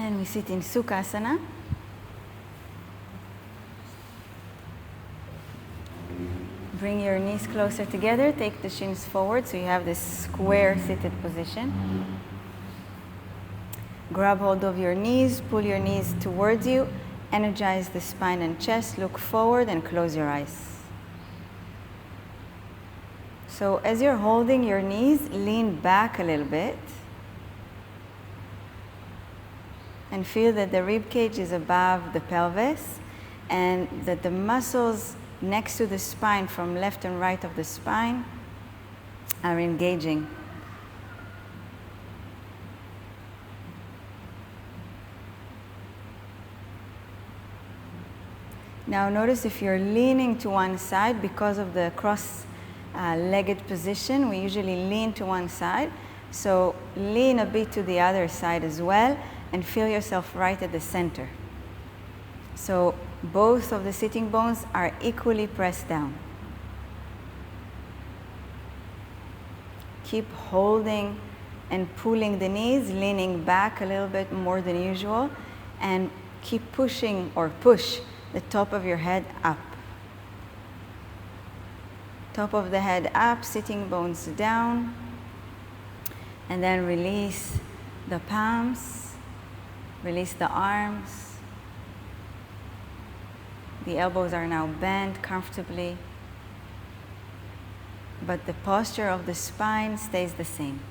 And we sit in Sukhasana. Bring your knees closer together, take the shins forward so you have this square seated position. Grab hold of your knees, pull your knees towards you, energize the spine and chest, look forward and close your eyes. So as you're holding your knees, lean back a little bit and feel that the rib cage is above the pelvis and that the muscles next to the spine from left and right of the spine are engaging. Now notice if you're leaning to one side because of the cross-legged position, we usually lean to one side. So lean a bit to the other side as well and feel yourself right at the center. So both of the sitting bones are equally pressed down. Keep holding and pulling the knees, leaning back a little bit more than usual, and keep pushing or push the top of your head up. Top of the head up, sitting bones down, and then release the palms, release the arms. The elbows are now bent comfortably, but the posture of the spine stays the same.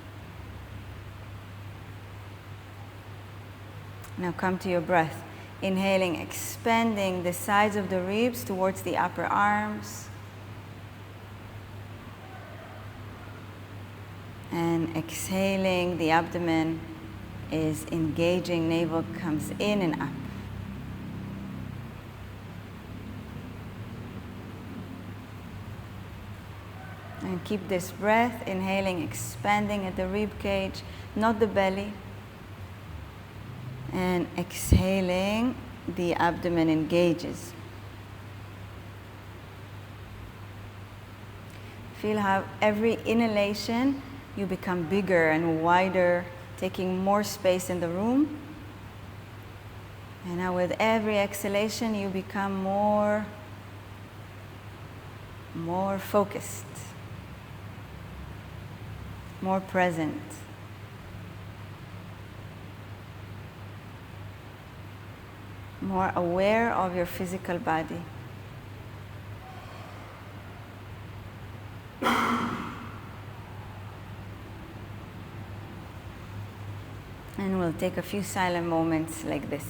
Now come to your breath. Inhaling, expanding the sides of the ribs towards the upper arms. And exhaling, the abdomen is engaging, navel comes in and up. And keep this breath, inhaling, expanding at the rib cage, not the belly. And exhaling, the abdomen engages. Feel how every inhalation you become bigger and wider, taking more space in the room. And now with every exhalation you become more focused, more present. More aware of your physical body. And we'll take a few silent moments like this.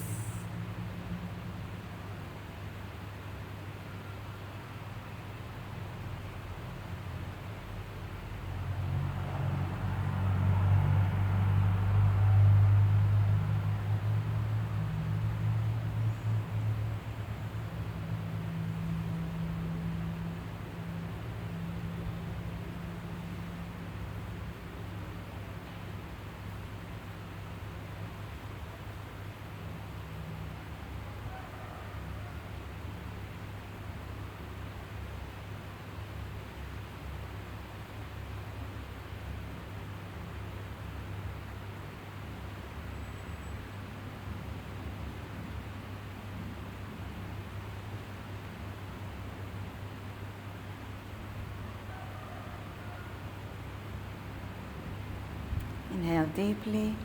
Inhale deeply.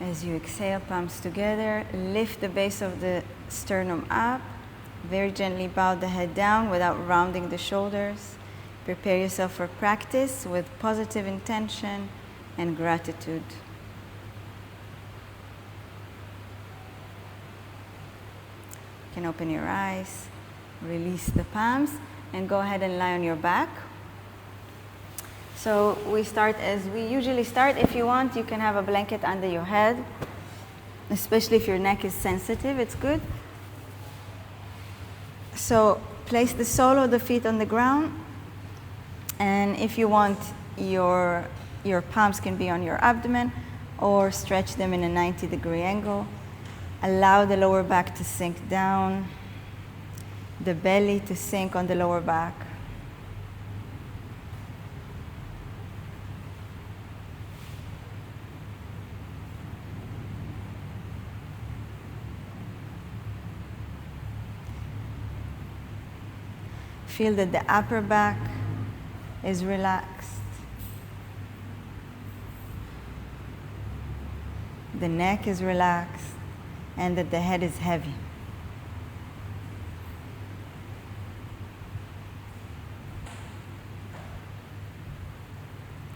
As you exhale, palms together, lift the base of the sternum up. Very gently bow the head down without rounding the shoulders. Prepare yourself for practice with positive intention and gratitude. You can open your eyes, release the palms, and go ahead and lie on your back. So we start as we usually start. If you want, you can have a blanket under your head, especially if your neck is sensitive, it's good. So place the sole of the feet on the ground, and if you want, your palms can be on your abdomen or stretch them in a 90-degree angle. Allow the lower back to sink down, the belly to sink on the lower back. Feel that the upper back is relaxed. The neck is relaxed, and that the head is heavy.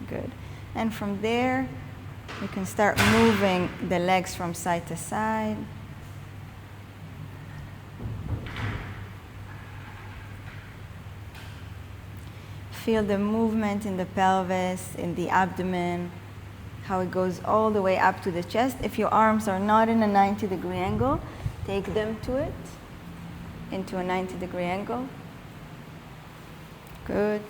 Good. And from there, you can start moving the legs from side to side. Feel the movement in the pelvis, in the abdomen, how it goes all the way up to the chest. If your arms are not in a 90-degree angle, take them to it, into a 90-degree angle. Good.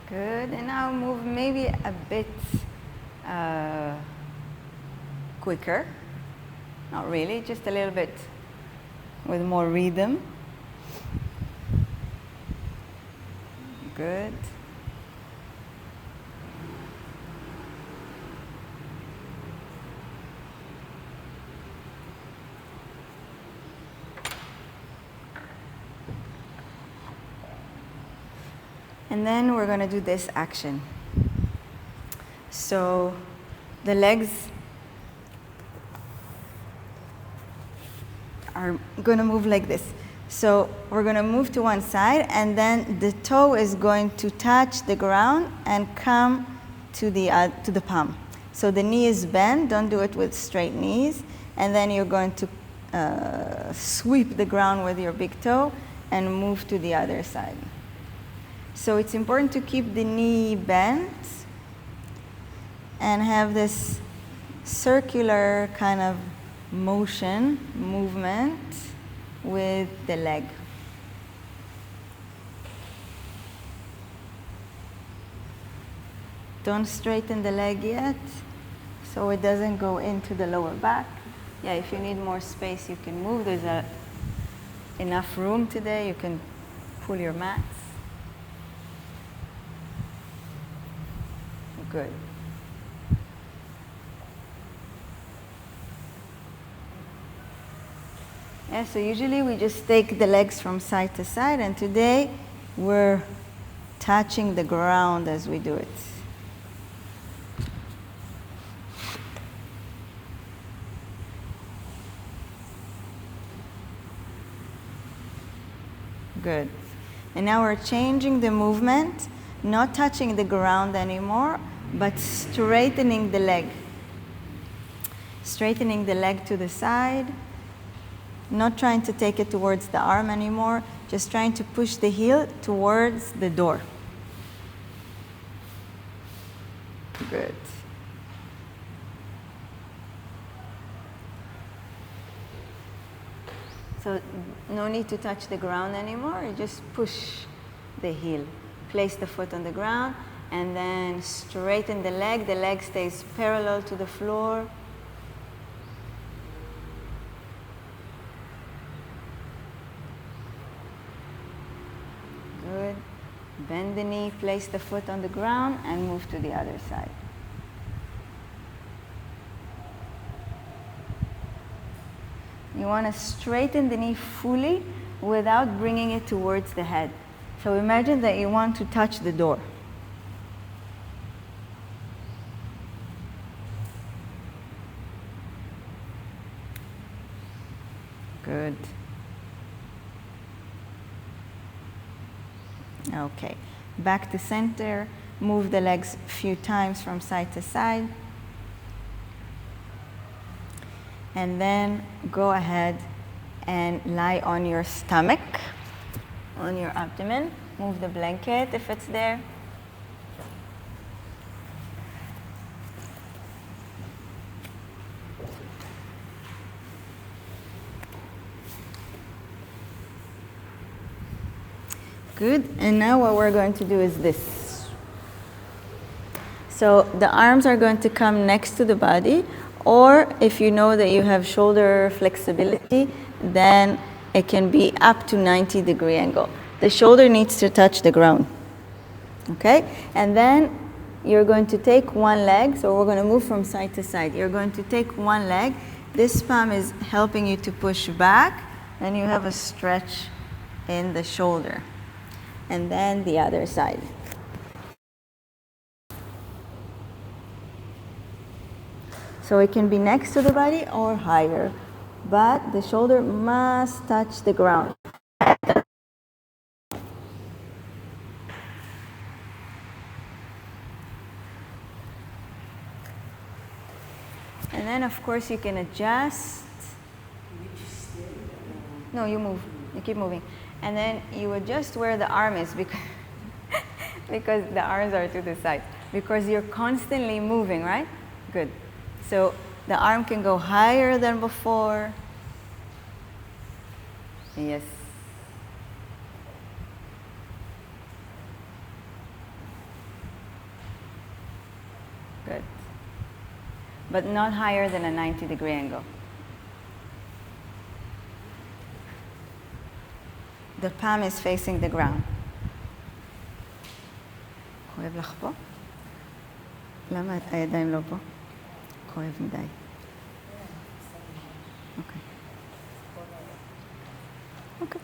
Good, and now move maybe a bit quicker. Not really, just a little bit with more rhythm. Good. And then we're going to do this action. So the legs are going to move like this. So we're going to move to one side, and then the toe is going to touch the ground and come to the palm. So the knee is bent. Don't do it with straight knees. And then you're going to sweep the ground with your big toe and move to the other side. So it's important to keep the knee bent and have this circular kind of movement with the leg. Don't straighten the leg yet, so it doesn't go into the lower back. Yeah, if you need more space, you can move. There's enough room today. You can pull your mats. Good. Yeah, so usually we just take the legs from side to side, and today we're touching the ground as we do it. Good. And now we're changing the movement, not touching the ground anymore, but straightening the leg. Straightening the leg to the side, not trying to take it towards the arm anymore, just trying to push the heel towards the door. Good. So no need to touch the ground anymore, you just push the heel. Place the foot on the ground, and then straighten the leg. The leg stays parallel to the floor. Good. Bend the knee, place the foot on the ground, and move to the other side. You want to straighten the knee fully without bringing it towards the head. So imagine that you want to touch the door. Good. Okay. Back to center. Move the legs a few times from side to side. And then go ahead and lie on your stomach, on your abdomen. Move the blanket if it's there. Good, and now what we're going to do is this. So the arms are going to come next to the body, or if you know that you have shoulder flexibility, then it can be up to 90-degree angle. The shoulder needs to touch the ground. Okay? And then you're going to take one leg, so we're going to move from side to side. You're going to take one leg. This palm is helping you to push back, and you have a stretch in the shoulder. And then the other side. So it can be next to the body or higher, but the shoulder must touch the ground. And then, of course, you can adjust. No, you move. You keep moving. And then you adjust where the arm is because, because the arms are to the side. Because you're constantly moving, right? Good. So the arm can go higher than before. Yes. Good. But not higher than a 90-degree angle. The palm is facing the ground. כואב לך פה? למה הידיים לא פה? כואב מדי. אוקיי. אוקיי.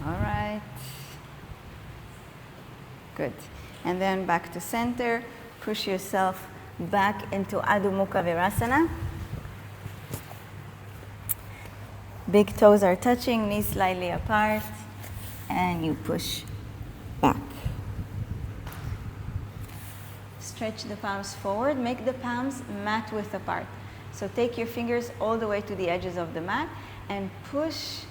All right. Good. And then back to center. Push yourself back into Adho Mukha Virasana. Big toes are touching, knees slightly apart, and you push back. Stretch the palms forward. Make the palms mat width apart. So take your fingers all the way to the edges of the mat and push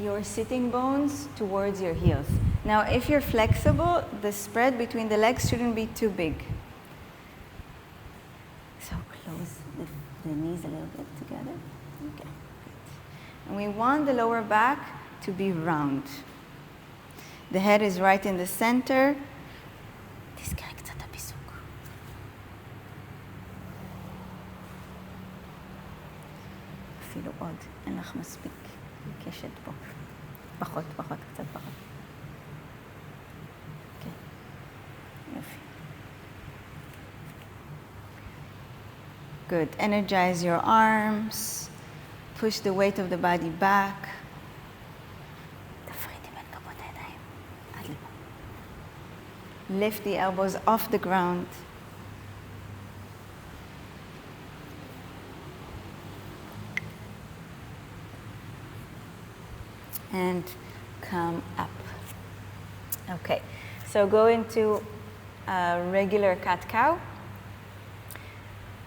your sitting bones towards your heels. Now, if you're flexible, the spread between the legs shouldn't be too big. So close the knees a little bit together. Okay, good. And we want the lower back to be round. The head is right in the center. אפילו עוד, אין לך מספיק קשת פה. פחות, קצת פחות. כן, יופי. Good. Energize your arms. Push the weight of the body back. תפרידי בין כפות הידיים. עד לפה. Lift the elbows off the ground. And come up. Okay, so go into a regular cat-cow.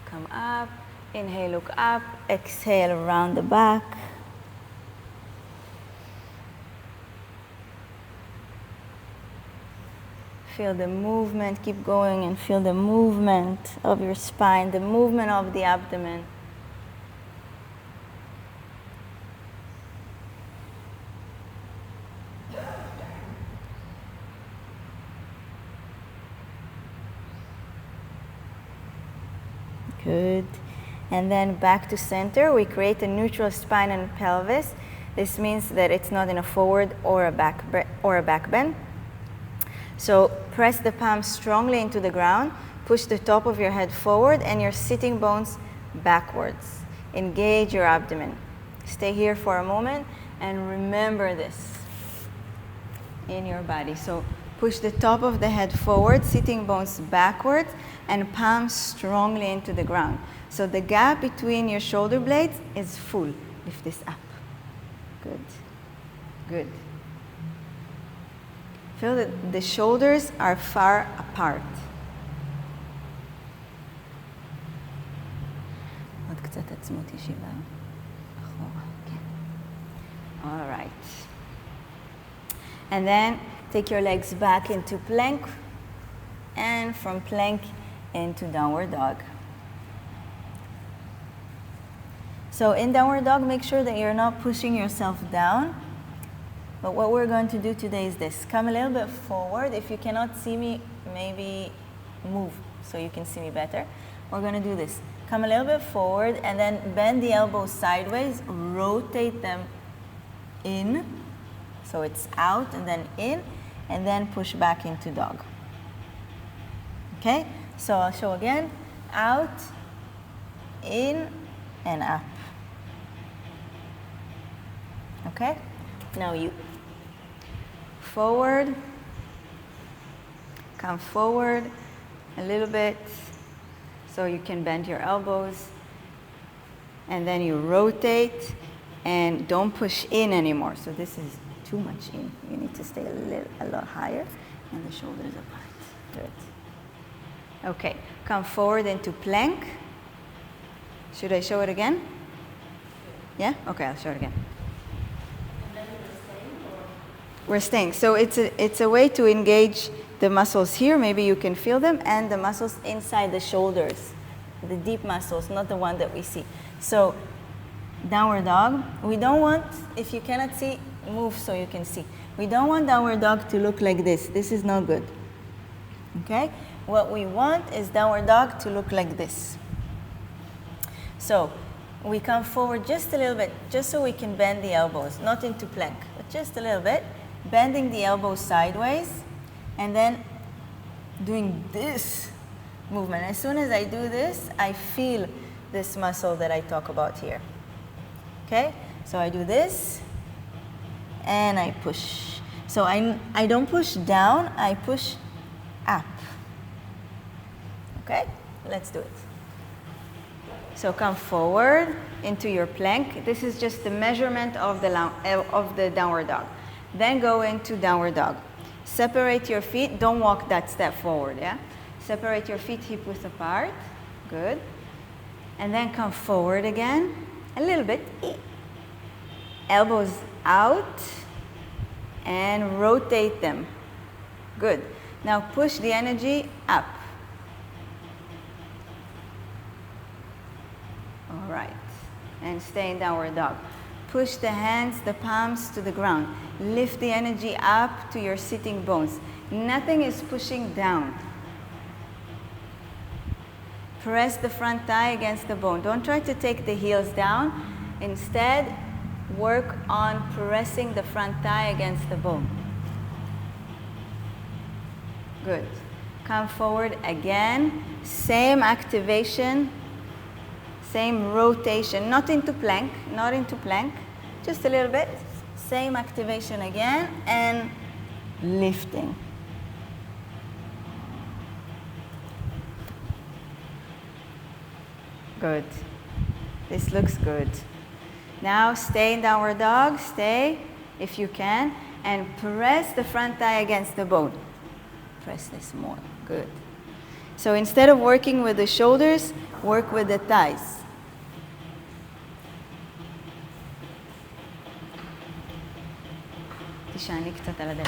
Come up, inhale, look up, exhale around the back. Feel the movement, keep going and feel the movement of your spine, the movement of the abdomen. Good. And then back to center. We create a neutral spine and pelvis. This means that it's not in a forward or a back bend. So press the palms strongly into the ground. Push the top of your head forward and your sitting bones backwards. Engage your abdomen. Stay here for a moment and remember this in your body. So push the top of the head forward, sitting bones backwards, and palms strongly into the ground. So the gap between your shoulder blades is full. Lift this up. Good. Good. Feel that the shoulders are far apart. עוד קצת עצמות ישיבה. אחורה. Okay. All right. And then take your legs back into plank, and from plank into downward dog. So in downward dog, make sure that you're not pushing yourself down. But what we're going to do today is this. Come a little bit forward. If you cannot see me, maybe move so you can see me better. We're going to do this. Come a little bit forward and then bend the elbows sideways, rotate them in, so it's out and then in, and then push back into dog. Okay, so I'll show again, out, in, and up. Okay, now you forward, come forward a little bit so you can bend your elbows, and then you rotate and don't push in anymore. So this is too much in. You need to stay a lot higher and the shoulders apart. Good. Okay, come forward into plank. Should I show it again? Yeah? Okay, I'll show it again. We're staying. So it's a way to engage the muscles here, maybe you can feel them, and the muscles inside the shoulders, the deep muscles, not the one that we see. So downward dog. We don't want, if you cannot see, move so you can see. We don't want downward dog to look like this. This is not good. Okay? What we want is downward dog to look like this. So we come forward just a little bit, just so we can bend the elbows, not into plank, but just a little bit, bending the elbows sideways, and then doing this movement. As soon as I do this, I feel this muscle that I talk about here. Okay? So I do this, and I push. So I don't push down, I push up. Okay? Let's do it. So come forward into your plank. This is just the measurement of the downward dog. Then go into downward dog. Separate your feet. Don't walk that step forward, yeah? Separate your feet hip width apart. Good. And then come forward again. A little bit. Elbows out. And rotate them. Good. Now push the energy up. All right. And stay in downward dog. Push the hands, the palms to the ground. Lift the energy up to your sitting bones. Nothing is pushing down. Press the front thigh against the bone. Don't try to take the heels down. Instead, work on pressing the front thigh against the bone. Good. Come forward again. Same activation. Same rotation, not into plank, not into plank, just a little bit. Same activation again, and lifting. Good. This looks good. Now stay in downward dog, stay if you can, and press the front thigh against the bone. Press this more, good. So instead of working with the shoulders, work with the thighs. תשעני קצת על הדלת.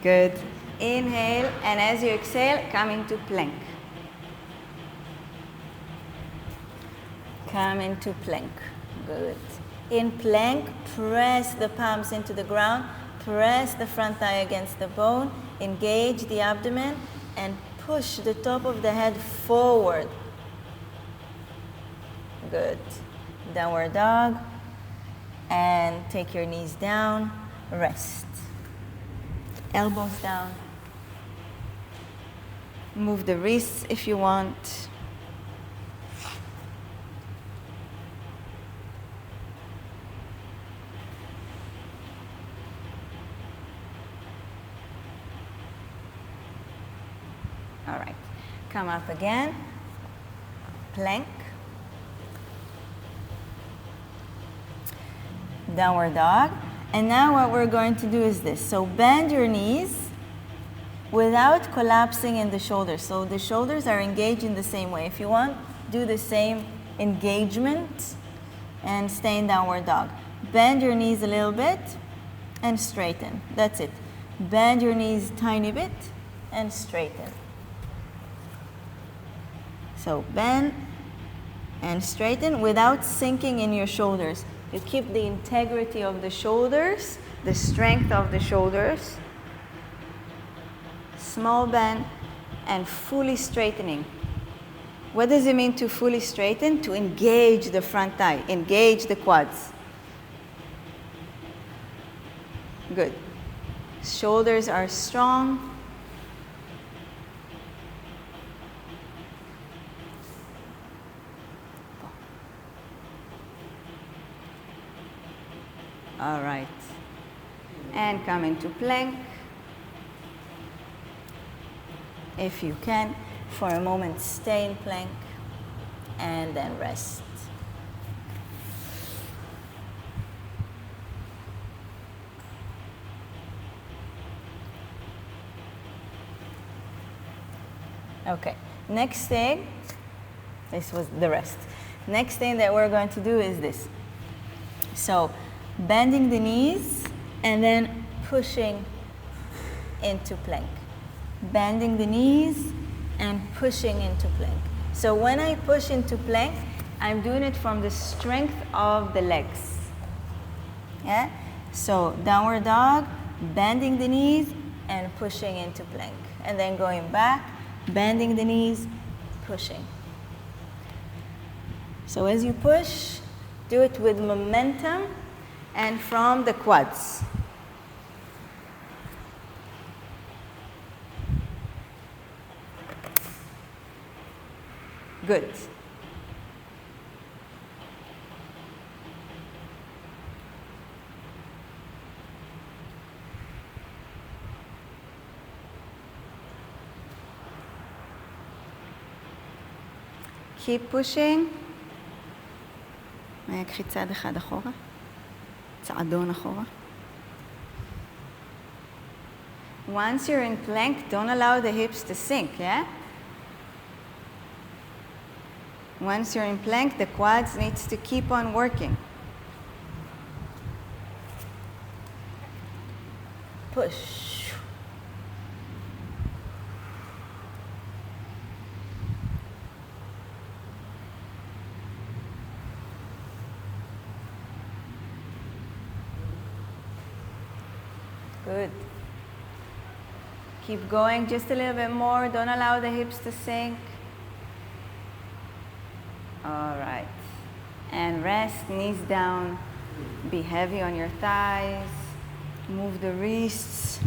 Good. Inhale, and as you exhale, come into plank. Come into plank. Good. In plank, press the palms into the ground, press the front thigh against the bone, engage the abdomen, and push the top of the head forward. Good. Downward dog, and take your knees down, rest. Elbows down. Move the wrists if you want. All right, come up again, plank. Downward dog. And now what we're going to do is this. So bend your knees without collapsing in the shoulders. So the shoulders are engaged in the same way. If you want, do the same engagement and stay in downward dog. Bend your knees a little bit and straighten. That's it. Bend your knees tiny bit and straighten. So bend and straighten without sinking in your shoulders. You keep the integrity of the shoulders, the strength of the shoulders. small bend, and fully straightening. What does it mean to fully straighten? To engage the front thigh, engage the quads. Good. Shoulders are strong. All right. And come into plank. If you can, for a moment, stay in plank and then rest. Okay, next thing, this was the rest. Next thing that we're going to do is this. So, bending the knees and then pushing into plank. Bending the knees and pushing into plank. So when I push into plank, I'm doing it from the strength of the legs. Yeah? So downward dog, bending the knees and pushing into plank. And then going back, bending the knees, pushing. So as you push, do it with momentum and from the quads. Good. Keep pushing. קחי צעד אחד אחורה. צעדון אחורה. Once you're in plank, don't allow the hips to sink, yeah? Once you're in plank, the quads needs to keep on working. Push. Good. Keep going just a little bit more. Don't allow the hips to sink. All right. And rest, knees down. Be heavy on your thighs. Move the wrists.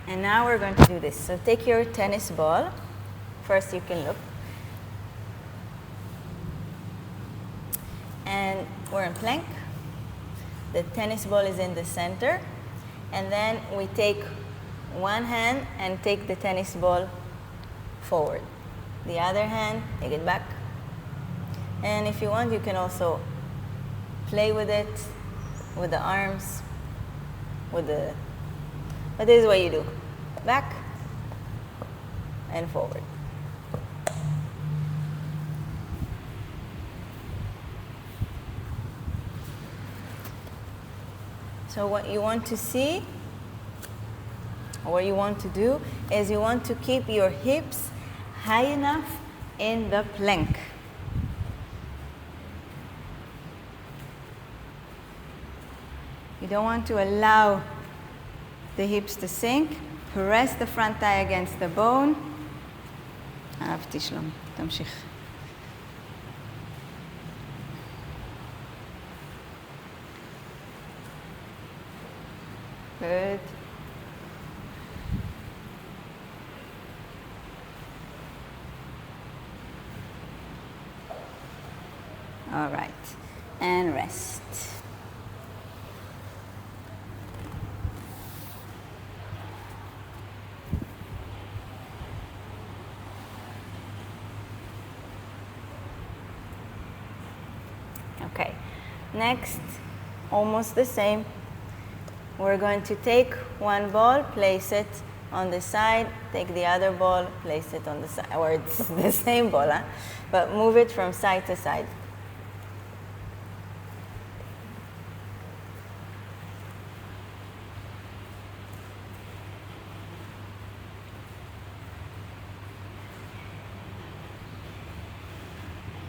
And now we're going to do this. So take your tennis ball. First you can look. And we're in plank. The tennis ball is in the center. And then we take one hand and take the tennis ball forward. The other hand, take it back. And if you want, you can also play with it, with the arms, but this is what you do. Back and forward. So what you want to see, or what you want to do, is you want to keep your hips high enough in the plank. You don't want to allow the hips to sink. Press the front thigh against the bone. אהבתי שלום, תמשיך. Good. All right, and rest. Okay, next, almost the same. We're going to take one ball, place it on the side, take the other ball, place it on the side, or it's the same ball, huh? But move it from side to side.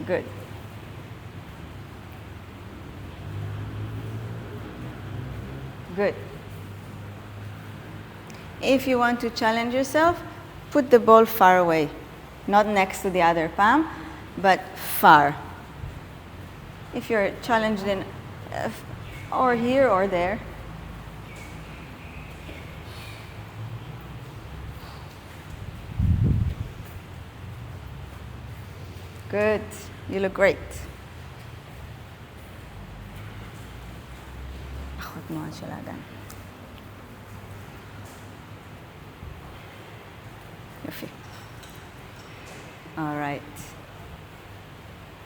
Good. Good. If you want to challenge yourself, put the ball far away. Not next to the other palm, but far. If you're challenged in or here or there. Good. You look great. أخذ مواد של האגן. יופי. All right.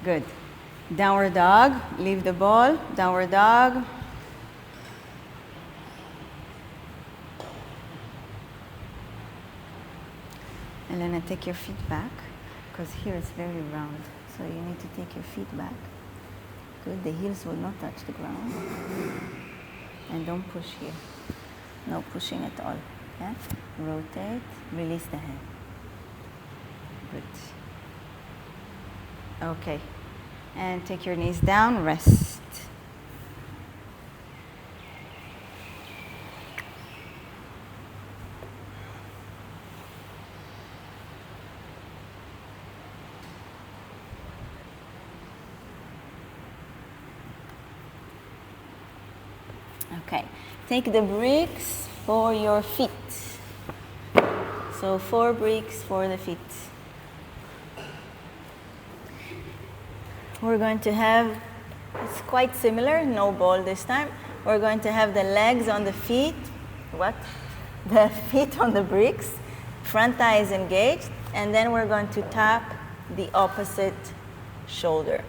Good. Downward dog. Leave the ball. Downward dog. Elena, take your feet back, because here it's very round. So you need to take your feet back. Good. The heels will not touch the ground. And don't push here. No pushing at all. Yeah? Rotate. Release the hand. Good. Okay. And take your knees down. Rest. Okay, take the bricks for your feet. So 4 bricks for the feet. We're going to have, it's quite similar, no ball this time. We're going to have the legs on the feet. What? The feet on the bricks. Front thigh is engaged. And then we're going to tap the opposite shoulder.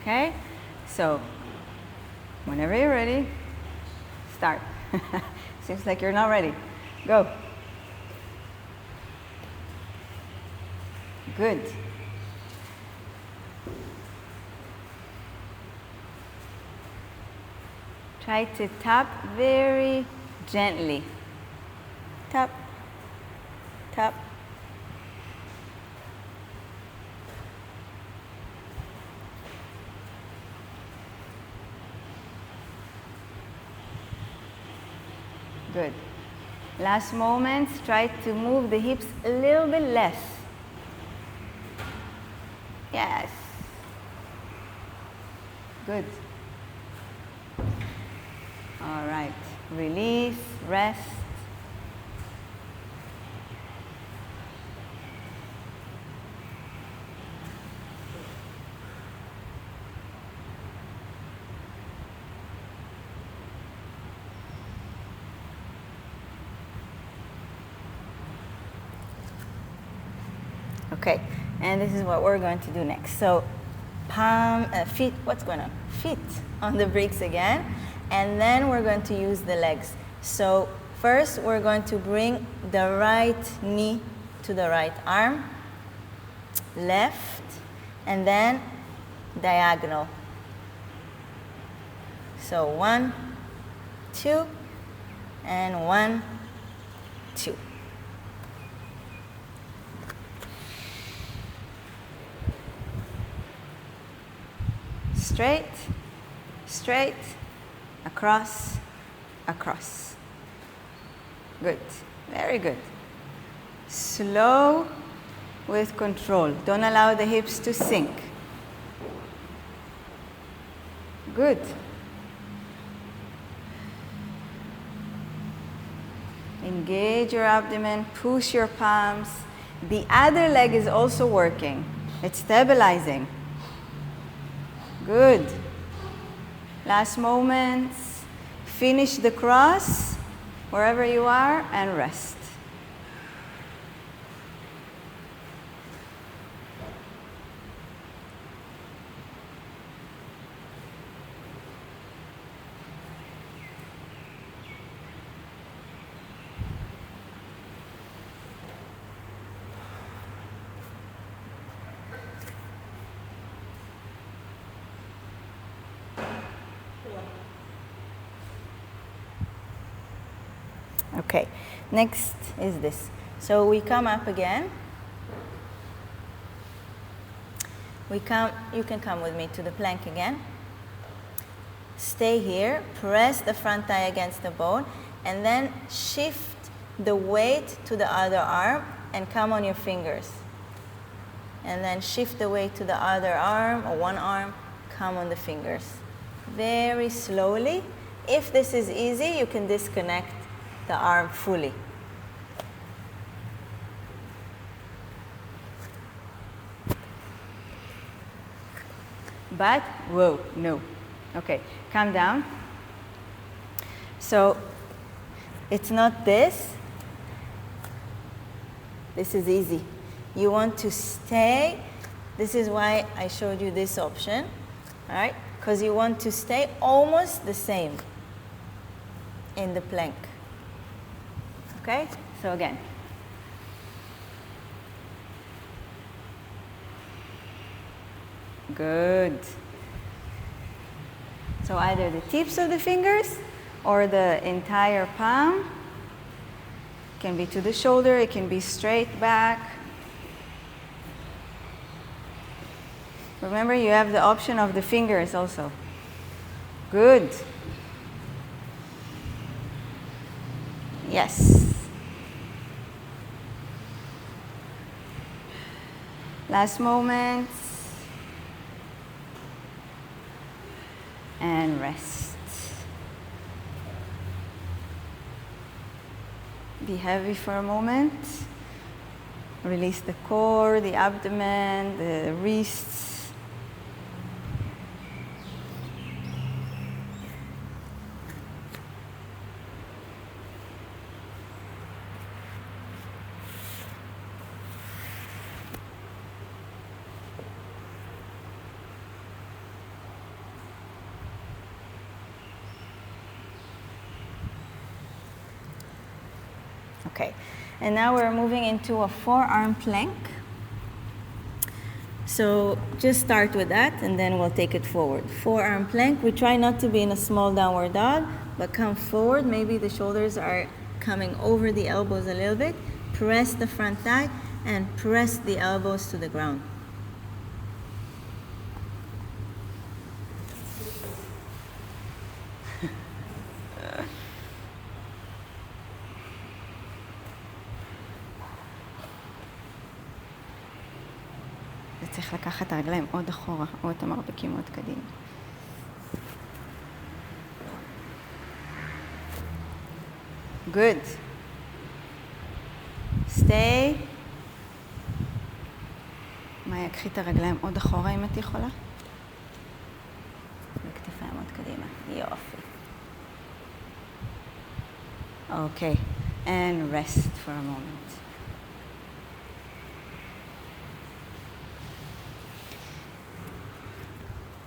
Okay, so whenever you're ready, start. Seems like you're not ready. Go. Good. Try to tap very gently. Tap, tap. Good. Last moments, try to move the hips a little bit less. Yes. Good. All right. Release, rest. Okay, and this is what we're going to do next. So feet, what's going on? Feet on the bricks again. And then we're going to use the legs. So first we're going to bring the right knee to the right arm, left, and then diagonal. So 1, 2, and 1, 2. Straight, straight, across, across. Good, very good. Slow with control. Don't allow the hips to sink. Good. Engage your abdomen, push your palms. The other leg is also working. It's stabilizing. Good. Last moments. Finish the cross wherever you are and rest. Okay, next is this. So we come up again. You can come with me to the plank again. Stay here, press the front thigh against the bone, and then shift the weight to the other arm and come on your fingers. And then shift the weight to the other arm or one arm, come on the fingers. Very slowly. If this is easy, you can disconnect the arm fully. But, whoa, no. Okay, calm down. So, it's not this. This is easy. You want to stay. This is why I showed you this option, all right? Because you want to stay almost the same in the plank. Okay? So again. Good. So either the tips of the fingers or the entire palm. It can be to the shoulder, it can be straight back. Remember, you have the option of the fingers also. Good. Yes. Last moment. And rest. Be heavy for a moment. Release the core, the abdomen, the wrists. Okay, and now we're moving into a forearm plank. So just start with that and then we'll take it forward. Forearm plank, we try not to be in a small downward dog, but come forward. Maybe the shoulders are coming over the elbows a little bit. Press the front thigh and press the elbows to the ground. צריך לקחת את הרגליים עוד אחורה, או את המרפקים עוד קדימה. Good. Stay. מאיה, קחי את הרגליים עוד אחורה אם את יכולה. וכתפיים עוד קדימה. יופי. Okay. And rest for a moment.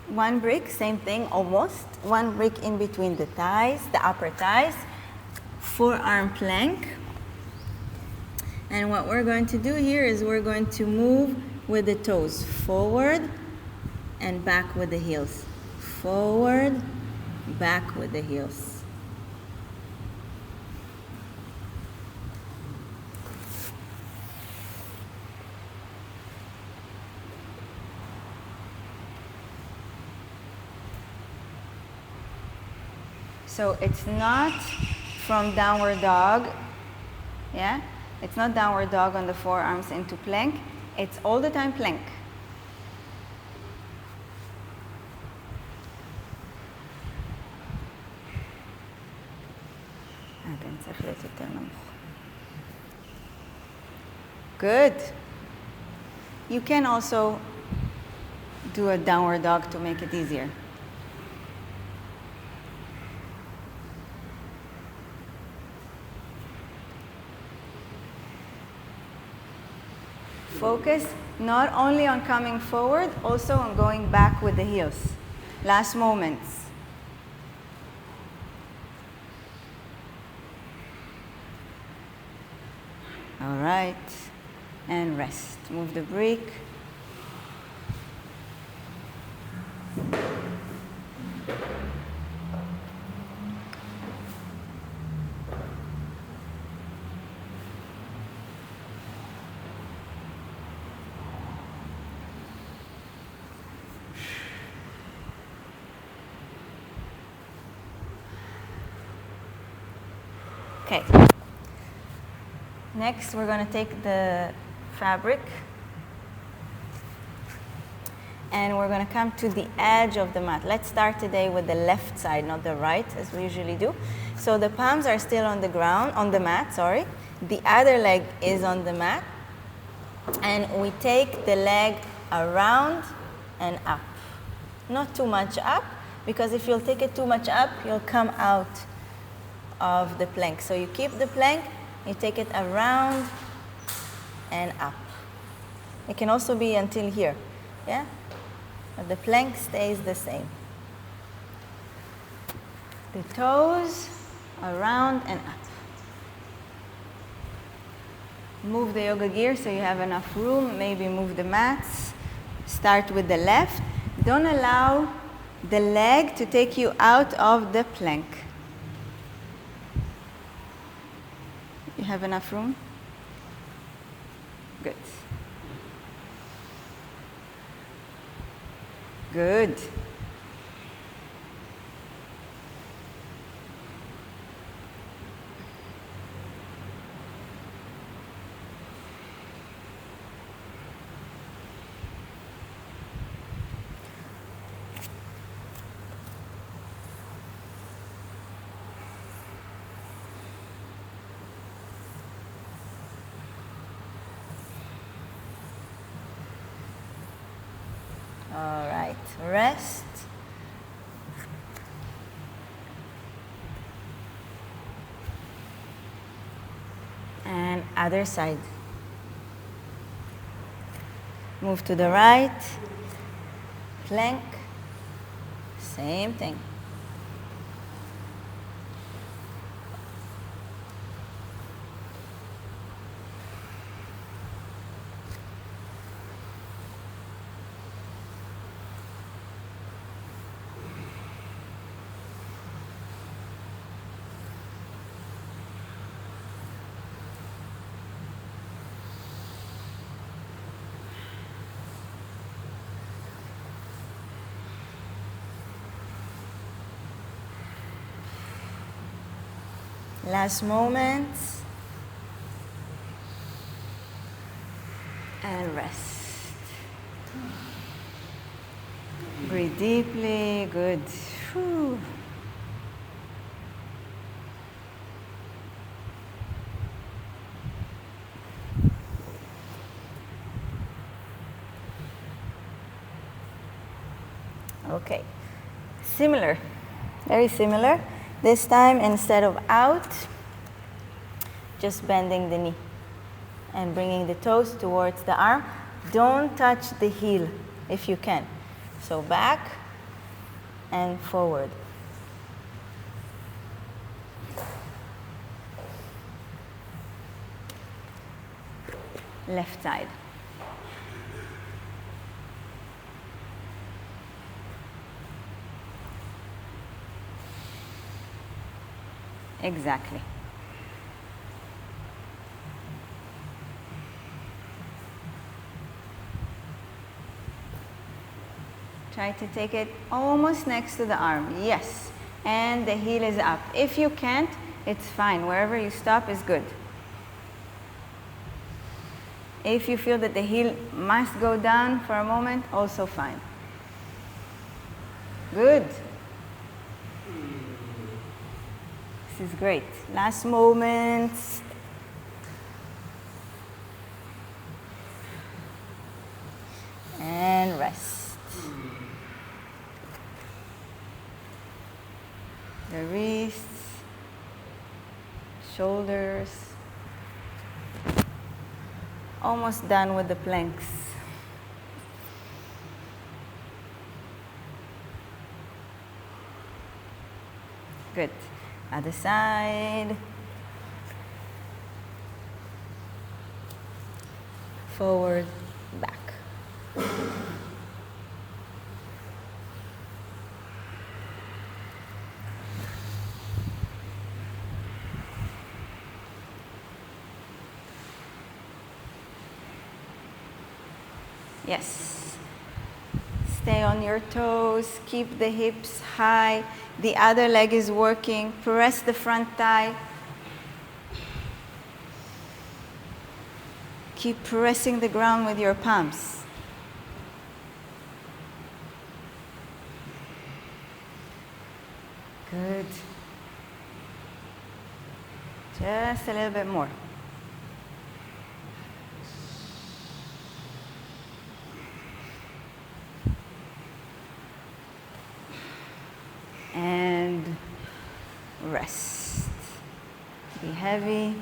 One brick, same thing almost. One brick in between the thighs, the upper thighs. Forearm plank. And what we're going to do here is we're going to move with the toes forward and back with the heels. Forward, back with the heels. So it's not from downward dog, yeah? It's not downward dog on the forearms into plank. It's all the time plank. Good. You can also do a downward dog to make it easier. Focus not only on coming forward, also on going back with the heels. Last moments. All right. And rest. Move the brick. Okay. Next, we're going to take the fabric and we're going to come to the edge of the mat. Let's start today with the left side, not the right, as we usually do. So the palms are still on the ground, on the mat, sorry. The other leg is on the mat. And we take the leg around and up. Not too much up, because if you'll take it too much up, you'll come out of the plank. So you keep the plank, you take it around and up. It can also be until here, yeah? But the plank stays the same. The toes around and up. Move the yoga gear so you have enough room. Maybe move the mats. Start with the left. Don't allow the leg to take you out of the plank. You have enough room? Good. Good. All right, rest. And other side. Move to the right. Plank. Same thing. Last moments. And rest. Breathe deeply. Good. Whew. Okay. Similar. Very similar. This time, instead of out, just bending the knee and bringing the toes towards the arm. Don't touch the heel if you can. So back and forward. Left side. Exactly. Try to take it almost next to the arm. Yes. And the heel is up. If you can't, it's fine. Wherever you stop is good. If you feel that the heel must go down for a moment, also fine. Good. This is great. Last moments. And rest. The wrists, shoulders. Almost done with the planks. Good. Other side. Forward, back. Yes. Stay on your toes, keep the hips high. The other leg is working. Press the front thigh. keep pressing the ground with your palms. Good. Just a little bit more. And rest. Be heavy.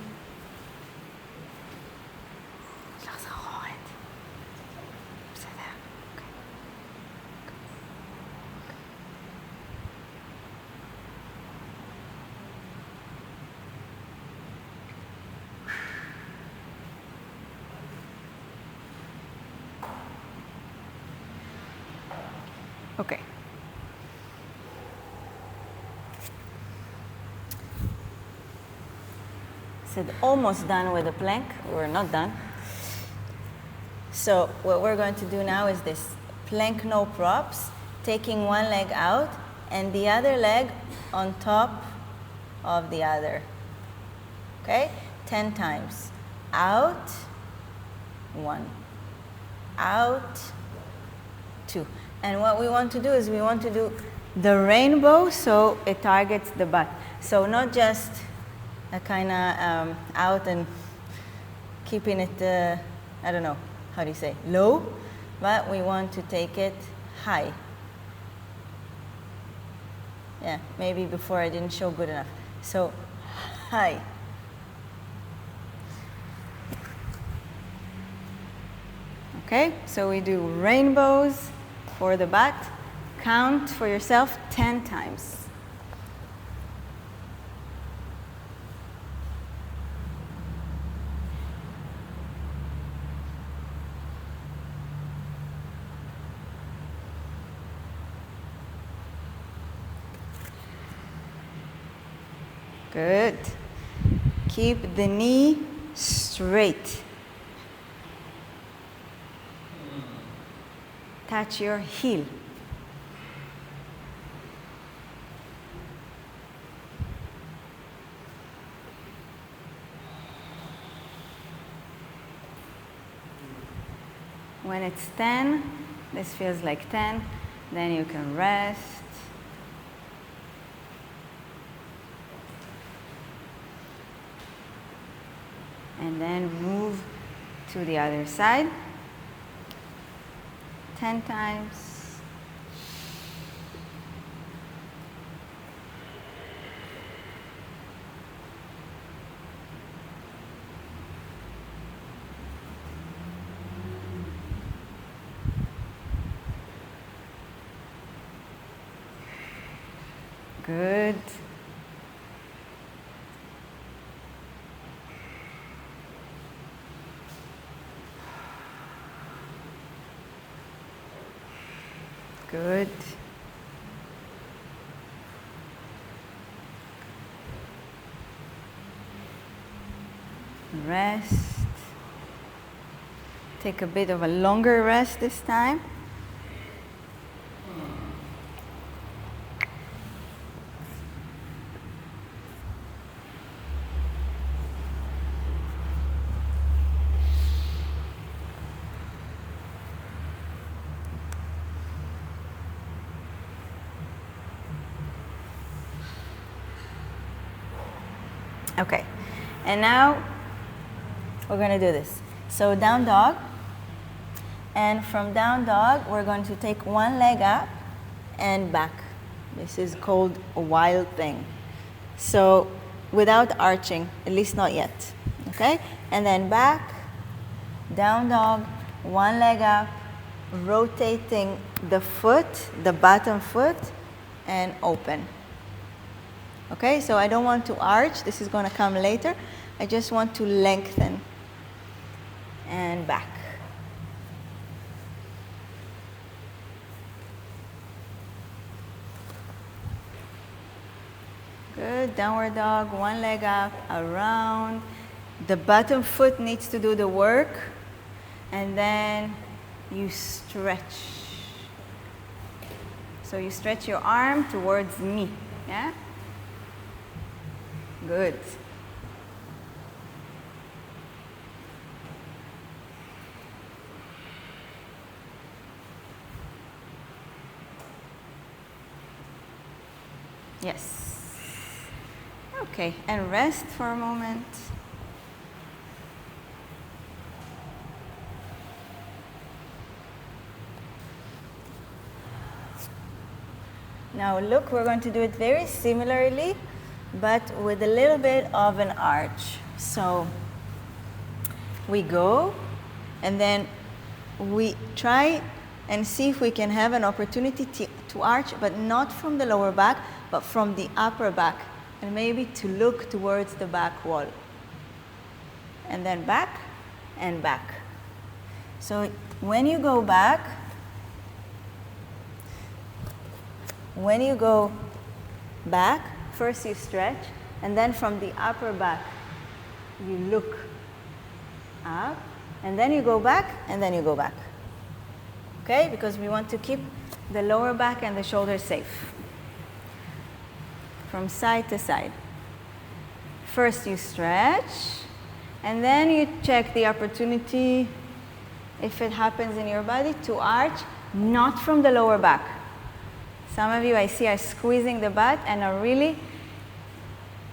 Okay. Said almost done with the plank. We're not done. So what we're going to do now is this plank no props, taking one leg out and the other leg on top of the other. Okay? 10 times. Out, 1. Out, 2. And what we want to do is we want to do the rainbow so it targets the butt. So not just a kind of out and keeping it, I don't know, how do you say, low, but we want to take it high. Yeah, maybe before I didn't show good enough. So high. Okay, so we do rainbows for the butt. Count for yourself 10 times. Good. Keep the knee straight. Touch your heel. When it's 10, this feels like 10, then you can rest. And then move to the other side. 10 times. Good. Good. Rest. Take a bit of a longer rest this time. Okay, and now we're going to do this. So down dog, and from down dog, we're going to take one leg up and back. This is called a wild thing. So without arching, at least not yet, okay? And then back, down dog, one leg up, rotating the foot, the bottom foot, and open. Okay, so I don't want to arch. This is going to come later. I just want to lengthen. And back. Good, downward dog, one leg up, around. The bottom foot needs to do the work. And then you stretch. So you stretch your arm towards me, yeah? Good. Yes. Okay, and rest for a moment. Now look, we're going to do it very similarly, but with a little bit of an arch. So we go, and then we try and see if we can have an opportunity to arch, but not from the lower back, but from the upper back, and maybe to look towards the back wall. And then back and back. So when you go back, first you stretch, and then from the upper back, you look up, and then you go back, and then you go back. Okay? Because we want to keep the lower back and the shoulders safe. From side to side. First you stretch, and then you check the opportunity, if it happens in your body, to arch, not from the lower back. Some of you I see are squeezing the butt and are really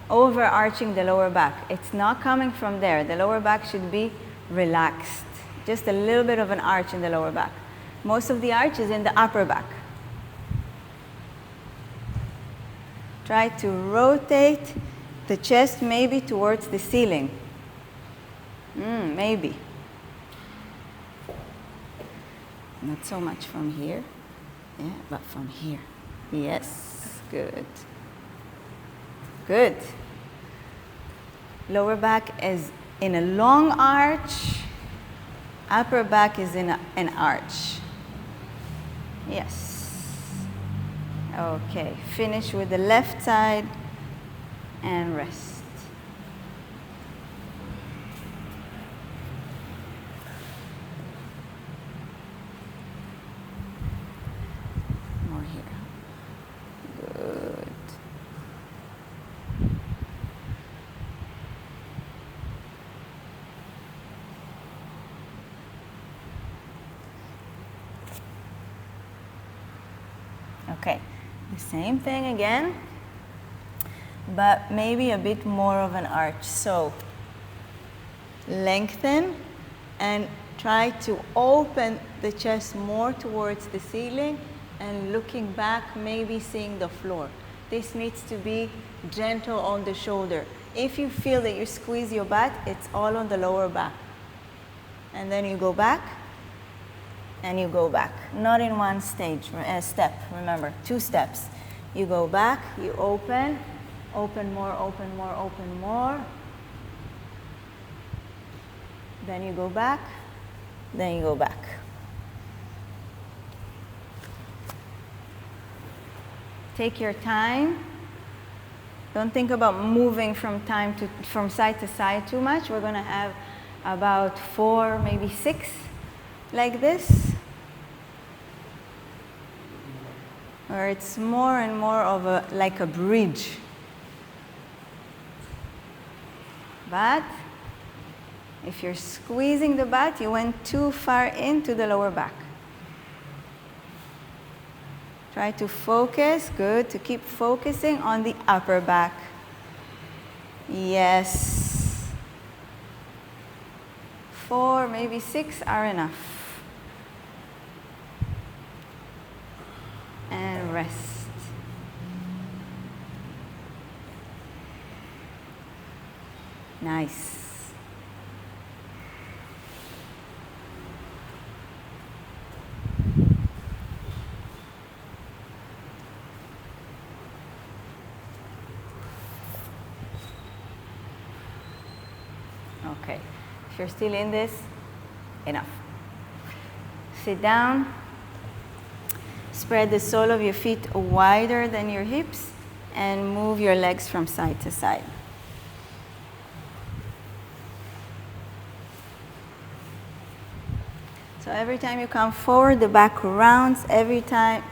overarching the lower back. It's not coming from there. The lower back should be relaxed. Just a little bit of an arch in the lower back. Most of the arch is in the upper back. Try to rotate the chest maybe towards the ceiling. Maybe. Not so much from here. Yeah, but from here. Yes, good. Good. Lower back is in a long arch. Upper back is in an arch. Yes. Okay, finish with the left side and rest. More here. Good. Okay, the same thing again, but maybe a bit more of an arch. So lengthen and try to open the chest more towards the ceiling and looking back, maybe seeing the floor. This needs to be gentle on the shoulder. If you feel that you squeeze your butt, it's all on the lower back. And then you go back and you go back. Not in one step, remember, 2 steps. You go back, you open, open more, open more, open more. Then you go back, then you go back. Take your time. Don't think about moving from side to side too much. We're gonna have about 4, maybe 6 like this, where it's more and more of like a bridge. But if you're squeezing the butt, you went too far into the lower back. Try to focus, good, to keep focusing on the upper back. Yes. 4, maybe 6 are enough. And rest. Nice. Okay, if you're still in this, enough. Sit down. Spread the sole of your feet wider than your hips and move your legs from side to side. So every time you come forward, the back rounds. Every time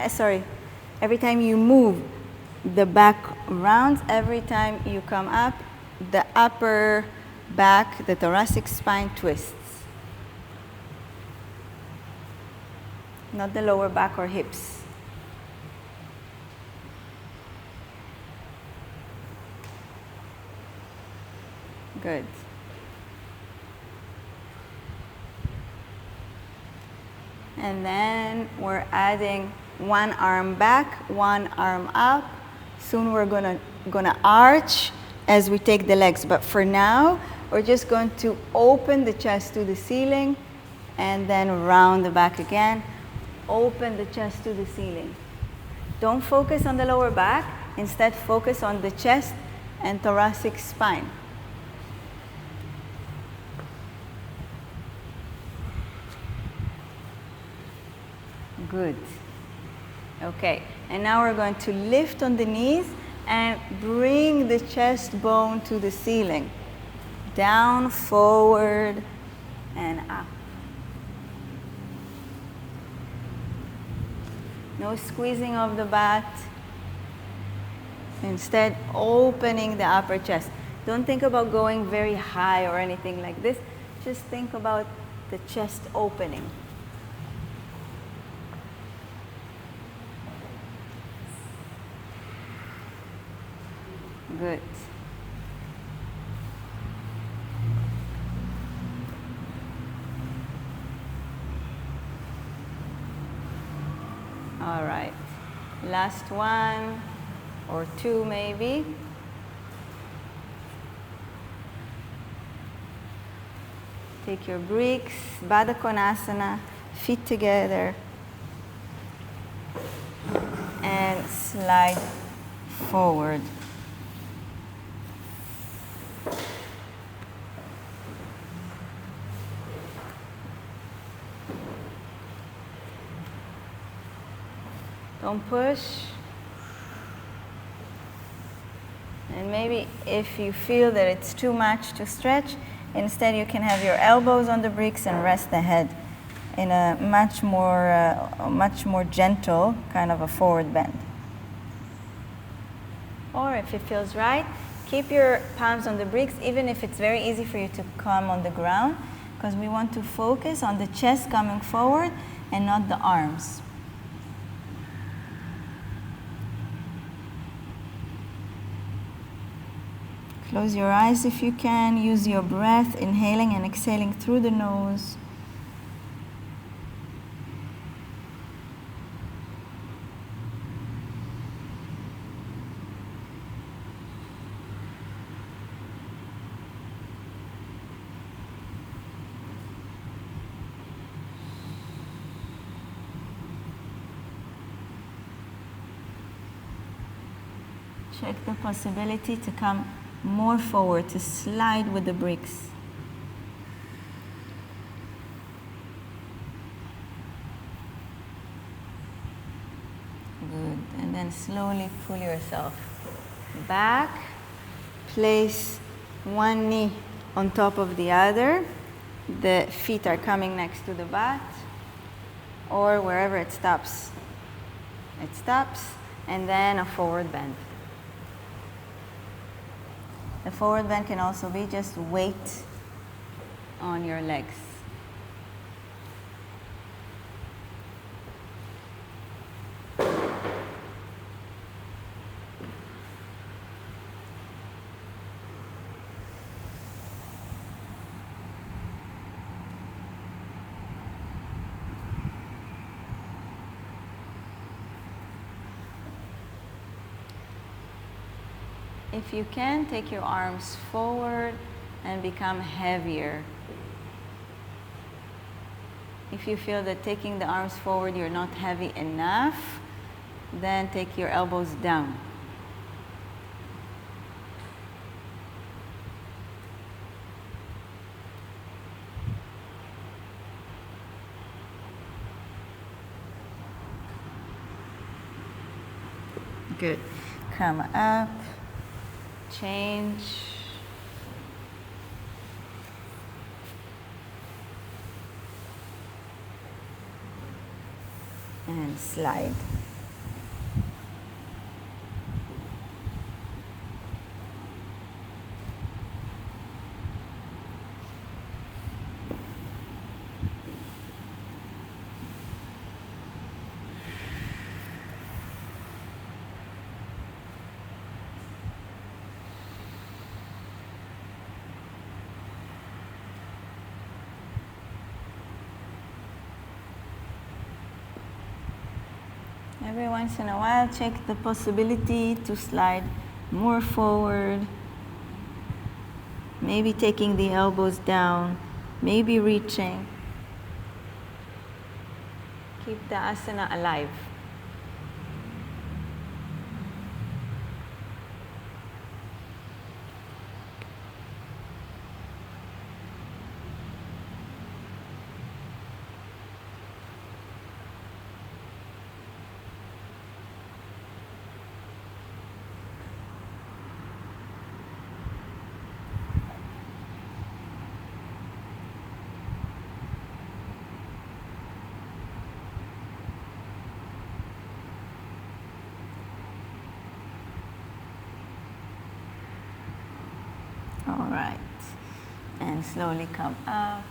you move, the back rounds. Every time you come up, the upper back, the thoracic spine twists. Not the lower back or hips. Good. And then we're adding one arm back, one arm up. Soon we're gonna arch as we take the legs. But for now, we're just going to open the chest to the ceiling and then round the back again. Open the chest to the ceiling. Don't focus on the lower back. Instead, focus on the chest and thoracic spine. Good. Okay, and now we're going to lift on the knees and bring the chest bone to the ceiling. Down, forward, and up. No squeezing of the butt. Instead, opening the upper chest. Don't think about going very high or anything like this. Just think about the chest opening. Good. All right. Last one or two maybe. Take your bricks, Baddha Konasana, feet together, and slide forward. Don't push. And maybe if you feel that it's too much to stretch, instead you can have your elbows on the bricks and rest the head in a much more gentle kind of a forward bend. Or if it feels right, keep your palms on the bricks, even if it's very easy for you to come on the ground, because we want to focus on the chest coming forward and not the arms. Close your eyes if you can. Use your breath, inhaling and exhaling through the nose. Check the possibility to come more forward, to slide with the bricks. Good. And then slowly pull yourself back. Place one knee on top of the other. The feet are coming next to the butt, or wherever it stops. It stops, and then a forward bend. The forward bend can also be just weight on your legs. If you can, take your arms forward and become heavier. If you feel that taking the arms forward you're not heavy enough, then take your elbows down. Good. Come up. Change. And slide. Every once in a while, check the possibility to slide more forward. Maybe taking the elbows down, maybe reaching. Keep the asana alive. All right, and slowly come up.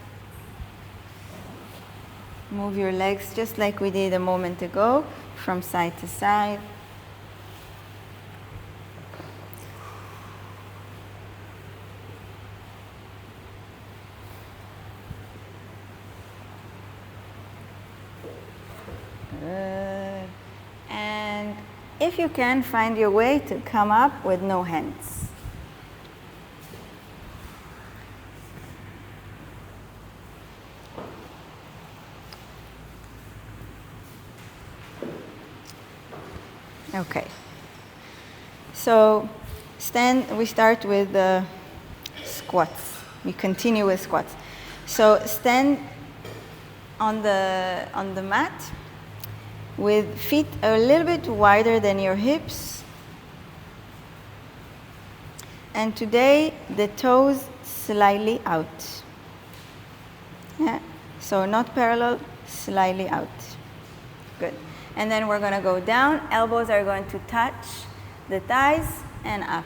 Move your legs just like we did a moment ago, from side to side. Good. And if you can, find your way to come up with no hands. Okay, so we start with the squats. We continue with squats. So stand on the mat with feet a little bit wider than your hips. And today, the toes slightly out. Yeah, so not parallel, slightly out. Good. And then we're going to go down. Elbows are going to touch the thighs and up.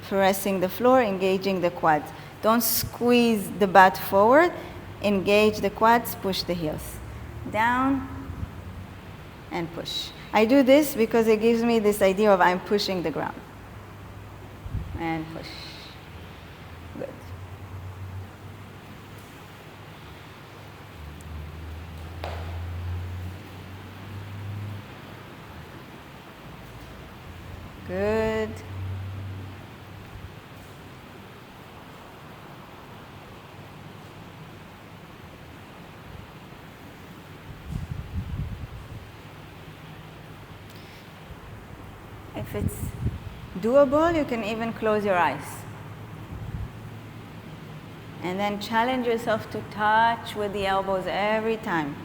Pressing the floor, engaging the quads. Don't squeeze the butt forward. Engage the quads, push the heels. Down and push. I do this because it gives me this idea of I'm pushing the ground. And push. Good. Good. If it's doable, you can even close your eyes. And then challenge yourself to touch with the elbows every time.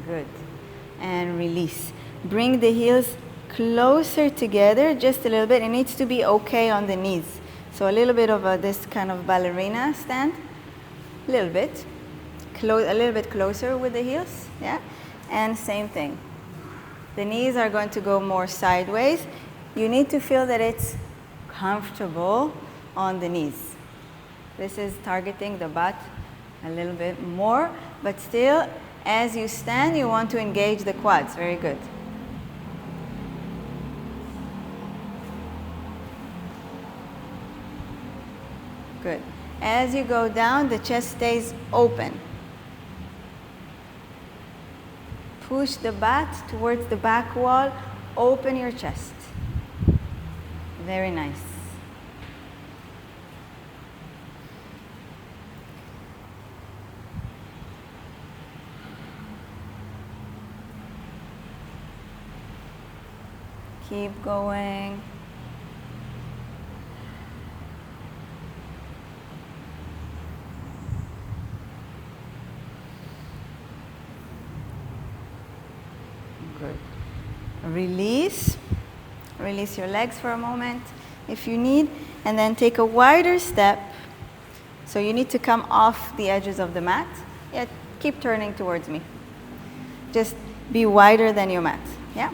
Good. And release. Bring the heels closer together, just a little bit. It needs to be okay on the knees. So a little bit of this kind of ballerina stand. A little bit. A little bit closer with the heels. Yeah. And same thing. The knees are going to go more sideways. You need to feel that it's comfortable on the knees. This is targeting the butt a little bit more, but still, as you stand, you want to engage the quads. Very good. Good. As you go down, the chest stays open. Push the butt towards the back wall. Open your chest. Very nice. Keep going. Good. Release. Release your legs for a moment if you need, and then take a wider step. So you need to come off the edges of the mat. Yeah, keep turning towards me. Just be wider than your mat. Yeah?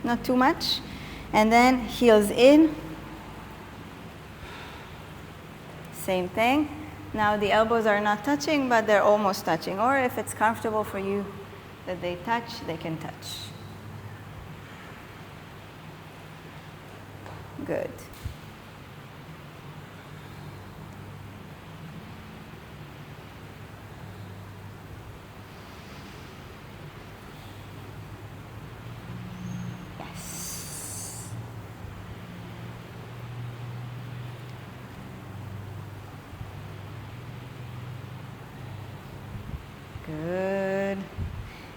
Not too much. And then heels in. Same thing. Now the elbows are not touching, but they're almost touching. Or if it's comfortable for you that they touch, they can touch. Good. Yes. Good.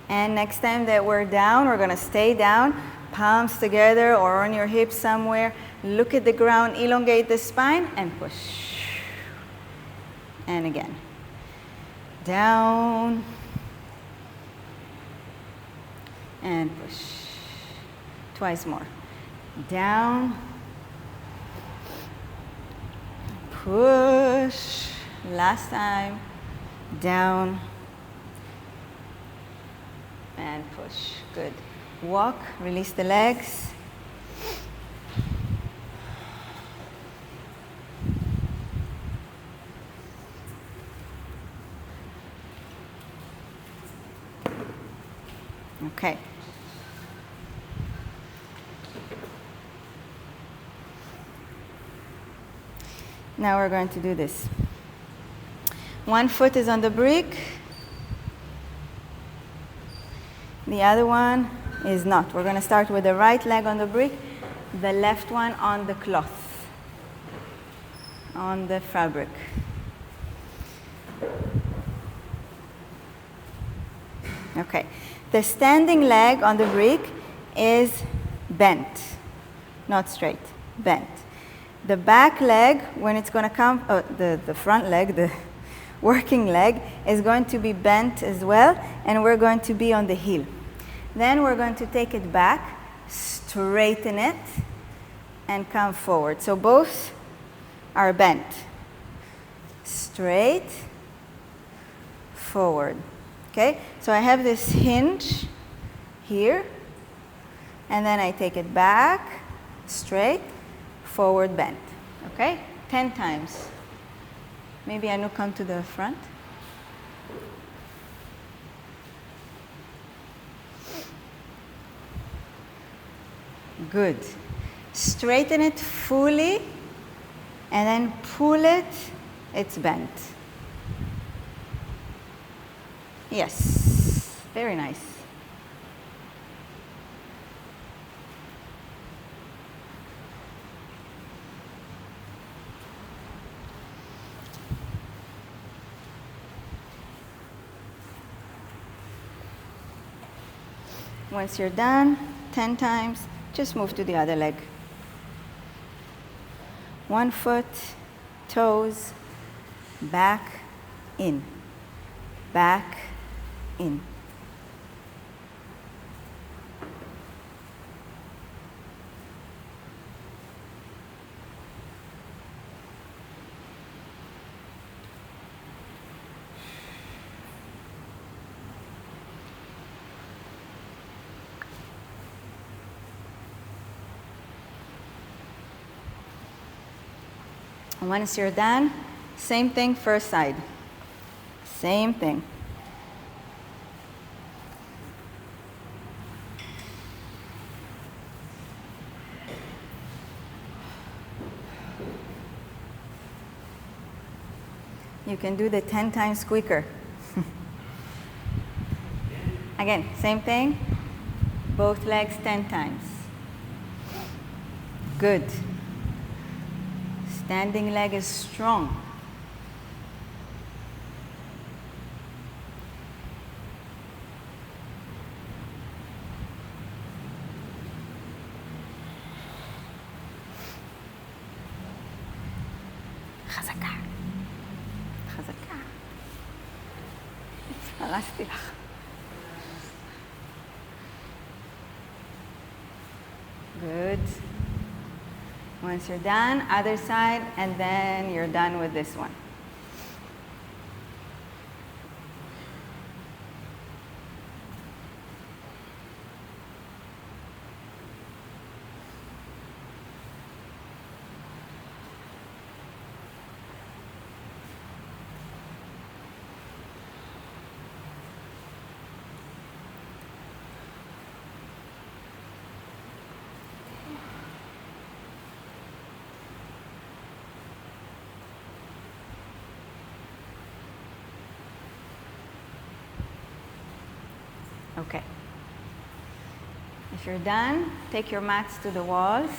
And next time that we're down, we're going to stay down, palms together or on your hips somewhere. Look at the ground, elongate the spine, and push. And again. Down. And push. Twice more. Down. Push. Last time. Down. And push. Good. Walk, release the legs. Okay. Now we're going to do this. One foot is on the brick. The other one is not. We're going to start with the right leg on the brick, the left one on the cloth, on the fabric. Okay. The standing leg on the brick is bent, not straight, bent. The back leg, when it's going to come, the front leg, the working leg, is going to be bent as well, and we're going to be on the heel. Then we're going to take it back, straighten it, and come forward. So both are bent. Straight, forward. Okay? So I have this hinge here, and then I take it back, straight, forward, bent. Okay? 10 times. Maybe Anu come to the front. Good. Straighten it fully, and then pull it, it's bent. Yes, very nice. Once you're done, 10 times, just move to the other leg. 1 foot, toes, back, in, back, in. Once you're done, same thing, first side. Same thing. You can do the 10 times quicker. Again, same thing, both legs 10 times. Good. Standing leg is strong. חזקה. חזקה. הרסתי לך. Good. Once you're done, other side, and then you're done with this one. Okay. If you're done, take your mats to the walls.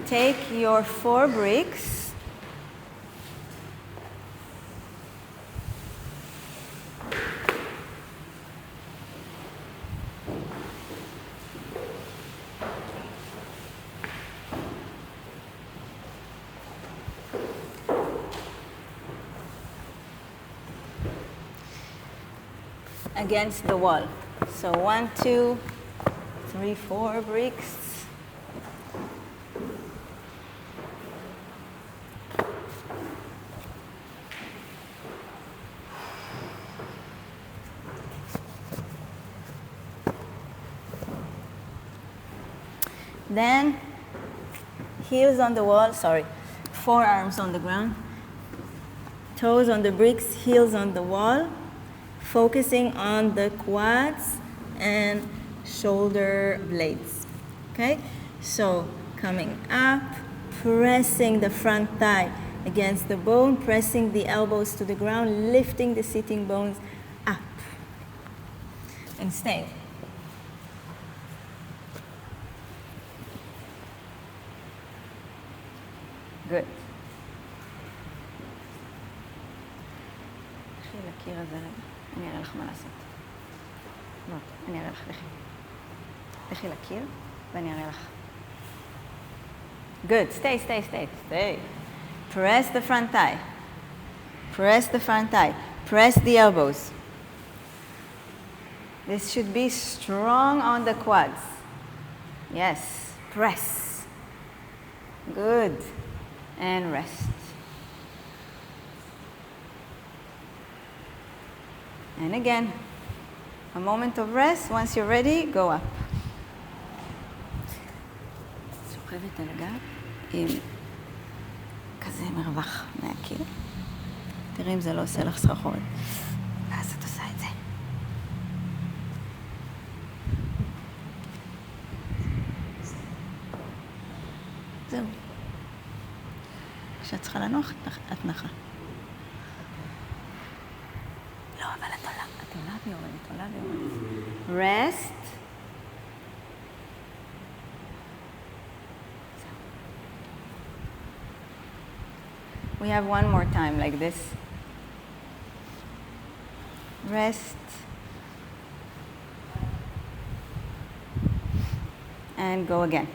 Take your 4 bricks. Against the wall. So 1, 2, 3, 4 bricks. Then heels on the wall, forearms on the ground, toes on the bricks, heels on the wall, focusing on the quads and shoulder blades, okay? So coming up, pressing the front thigh against the bone, pressing the elbows to the ground, lifting the sitting bones up, and stay. Good. תלכי לקיר הזה רגע, אני אראה לך מה לעשות. לא, אני אראה לך, לכי לקיר ואני אראה לך. Good, stay. Press the front thigh. Press the front thigh. Press the elbows. This should be strong on the quads. Yes, press. Good. And rest. And again, a moment of rest. Once you're ready, go up. שוכבת על הגב עם כזה מרווח מהקיר. תראי אם זה לא עושה לך סחרחורת. אז את עושה את זה. זהו. כשאת צריכה לנוח, את נחה. לא, אבל את עולה ויורדת. Rest. We have one more time like this. Rest. And go again.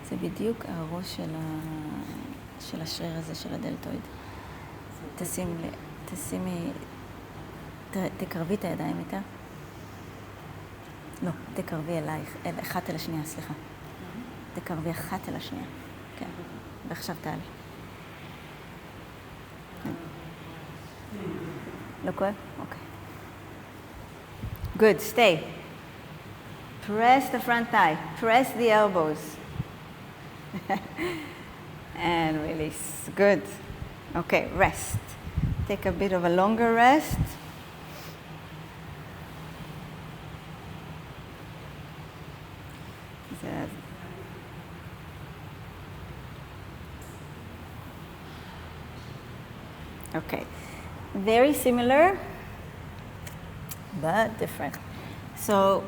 זה בדיוק הראש של השריר הזה, של הדלטויד. תשימי, תקרבי את הידיים איתה. לא, תקרבי אלייך, אחת אל השנייה, סליחה. תקרבי אחת אל השנייה. כן, ועכשיו תעלי. לא כואב? אוקיי. Good, stay. Press the front thigh. Press the elbows. And release. Good. Okay, rest. Take a bit of a longer rest. Okay. Very similar, but different. So,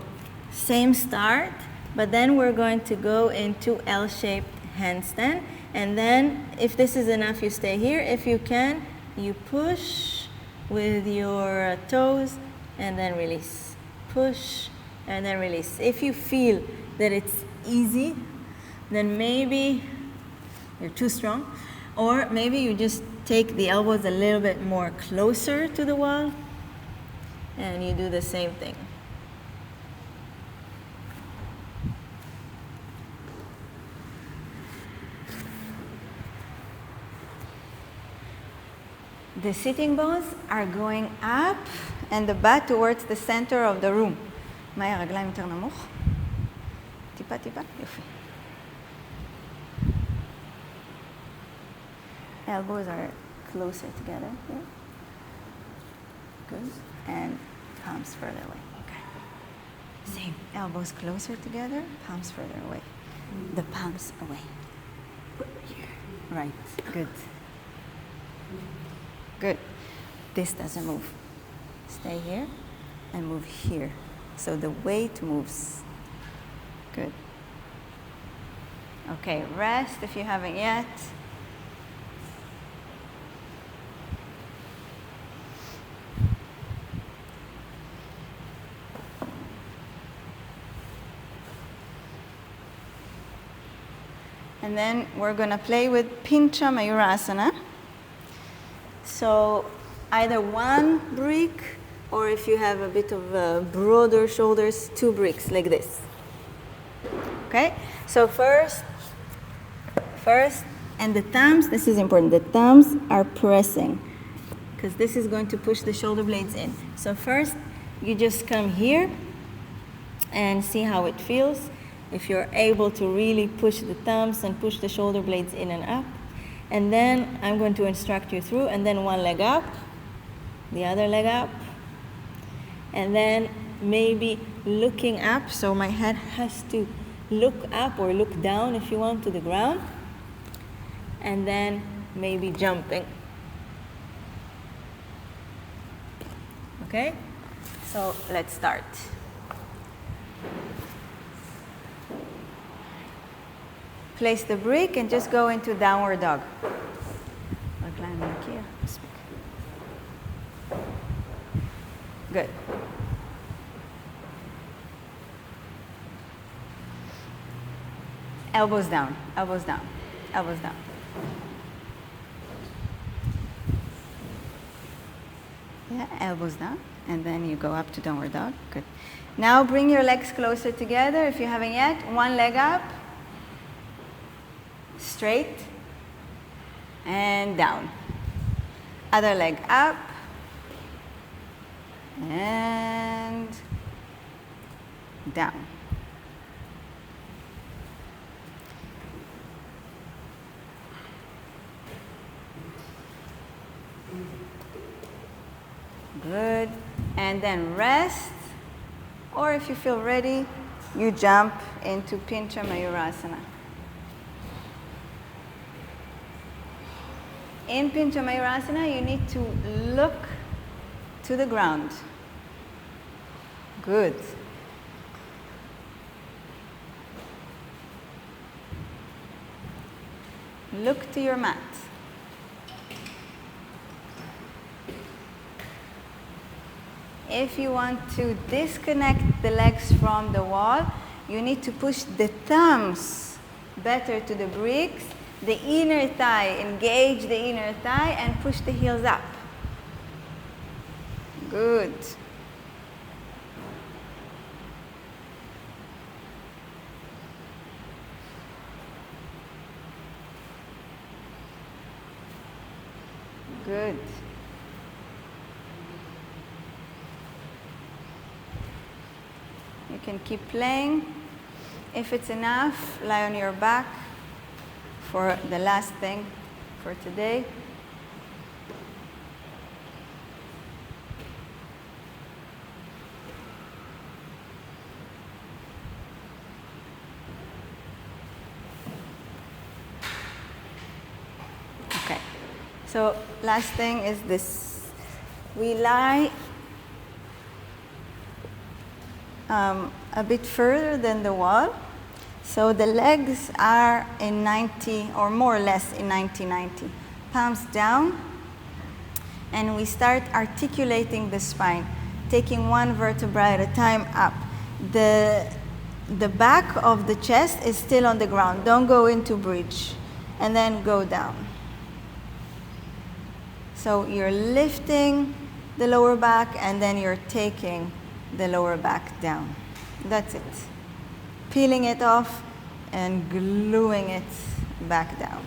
same start, but then we're going to go into L-shaped handstand. And then, if this is enough, you stay here. If you can, you push with your toes and then release. Push and then release. If you feel that it's easy, then maybe you're too strong. Or maybe you just take the elbows a little bit more closer to the wall and you do the same thing. The sitting bones are going up and the butt towards the center of the room. מהי הרגליים יותר נמוך? טיפה, יופי. Elbows are closer together here. Good. And palms further away. Okay. Same. Elbows closer together, palms further away. The palms away. Here. Right. Good. Good. This doesn't move. Stay here and move here. So the weight moves. Good. Okay, rest if you haven't yet. And then we're going to play with Pincha Mayurasana. So either one brick, or if you have a bit of broader shoulders, 2 bricks like this. Okay? So first, and the thumbs, this is important, the thumbs are pressing, because this is going to push the shoulder blades in. So first, you just come here and see how it feels. If you're able to really push the thumbs and push the shoulder blades in and up. And then I'm going to instruct you through, and then one leg up, the other leg up, and then maybe looking up, so my head has to look up or look down if you want to the ground, and then maybe jumping. Okay? So let's start. Place the brick and just go into downward dog. Good. Elbows down, elbows down, elbows down. Yeah, elbows down, and then you go up to downward dog. Good. Now bring your legs closer together if you haven't yet. One leg up. Straight and down. Other leg up and down. Good. And then rest, or if you feel ready, you jump into Pincha Mayurasana. In Pincha Mayurasana, you need to look to the ground. Good. Look to your mat. If you want to disconnect the legs from the wall, you need to push the thumbs better to the bricks. The inner thigh, engage the inner thigh and push the heels up. Good. Good. You can keep playing. If it's enough, lie on your back for the last thing for today. Okay, so last thing is this. We lie a bit further than the wall. So the legs are in 90, or more or less in 90-90. Palms down, and we start articulating the spine, taking one vertebra at a time up. The back of the chest is still on the ground. Don't go into bridge, and then go down. So you're lifting the lower back, and then you're taking the lower back down. That's it. Peeling it off and gluing it back down.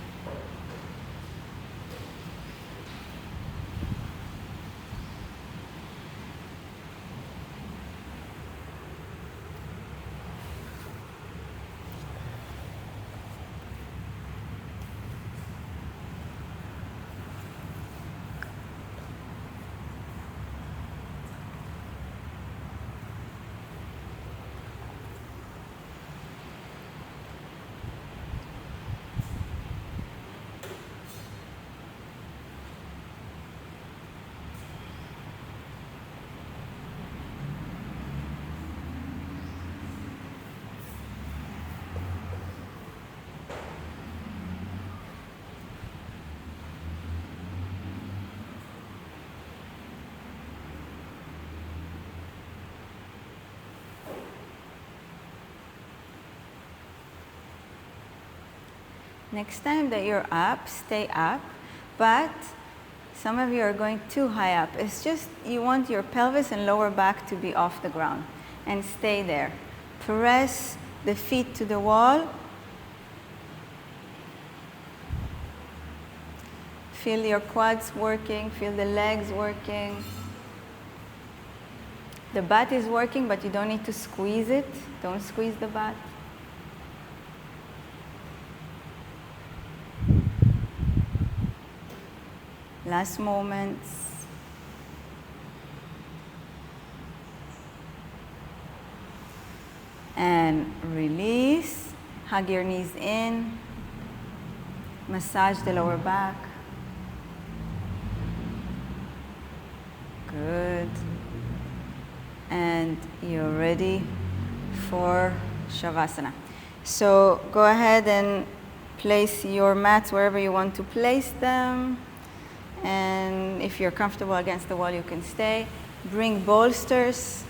Next time that you're up, stay up, but some of you are going too high up. It's just you want your pelvis and lower back to be off the ground and stay there. Press the feet to the wall. Feel your quads working, feel the legs working. The butt is working, but you don't need to squeeze it. Don't squeeze the butt. Last moments. And release. Hug your knees in. Massage the lower back. Good. And you're ready for Shavasana. So go ahead and place your mats wherever you want to place them. And if you're comfortable against the wall, you can stay. Bring bolsters.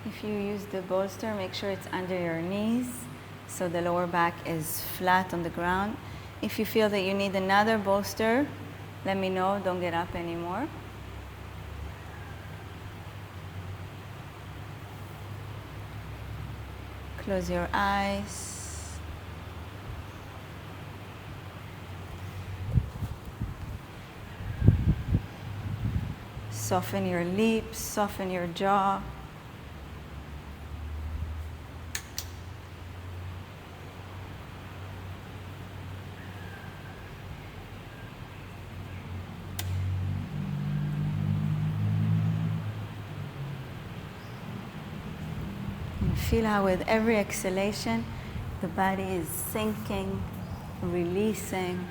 If you use the bolster, make sure it's under your knees so the lower back is flat on the ground. If you feel that you need another bolster, let me know. Don't get up anymore. Close your eyes. Soften your lips, soften your jaw. Feel how with every exhalation, the body is sinking, releasing.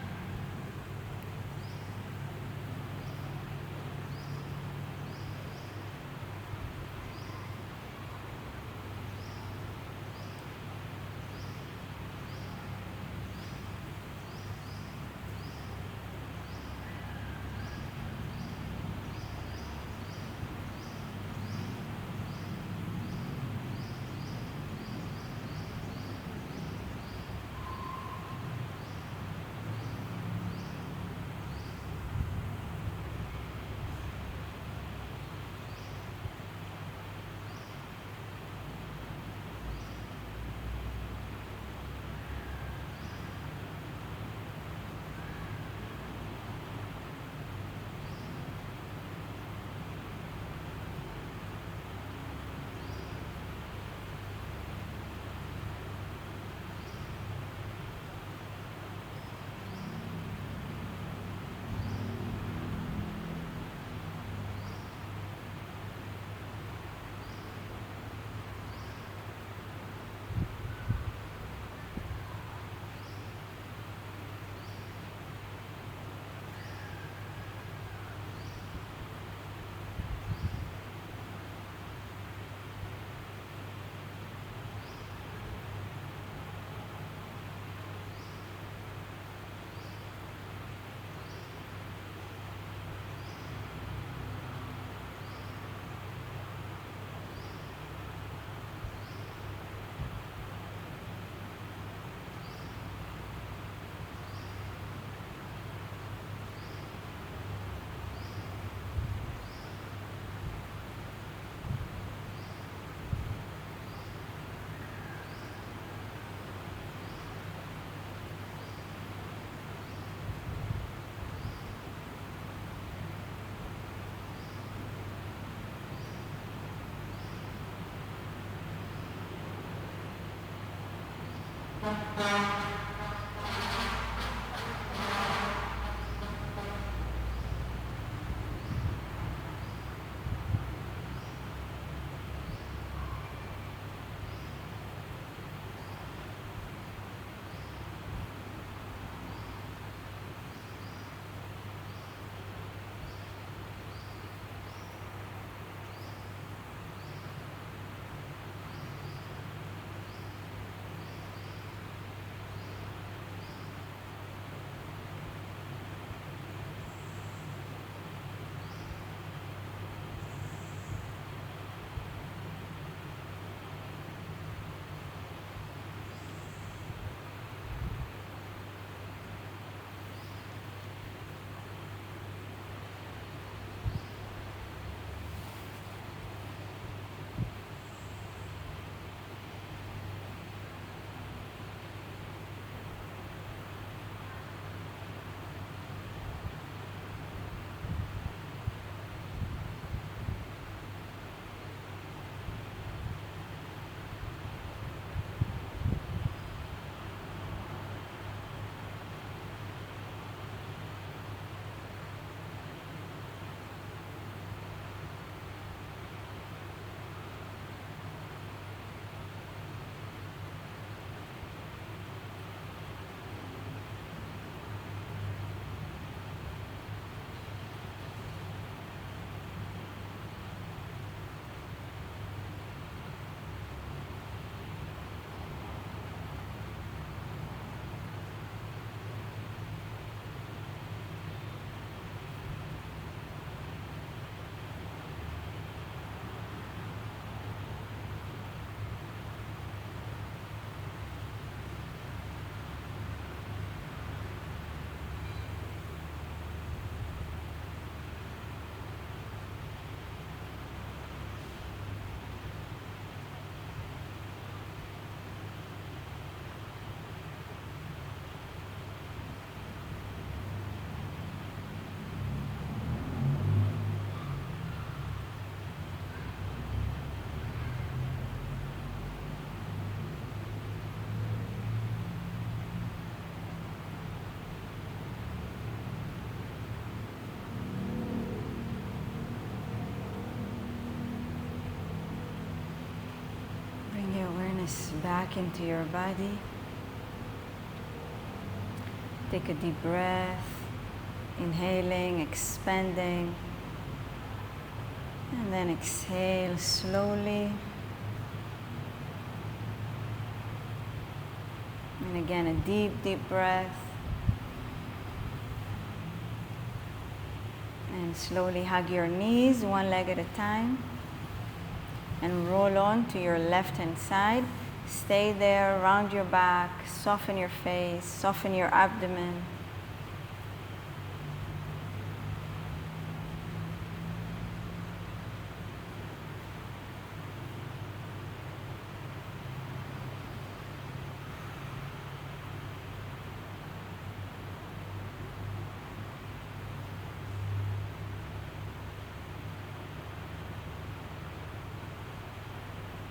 Back into your body. Take a deep breath, inhaling, expanding, and then exhale slowly. And again, a deep, deep breath. And slowly hug your knees, one leg at a time. And roll on to your left-hand side. Stay there, round your back, soften your face, soften your abdomen.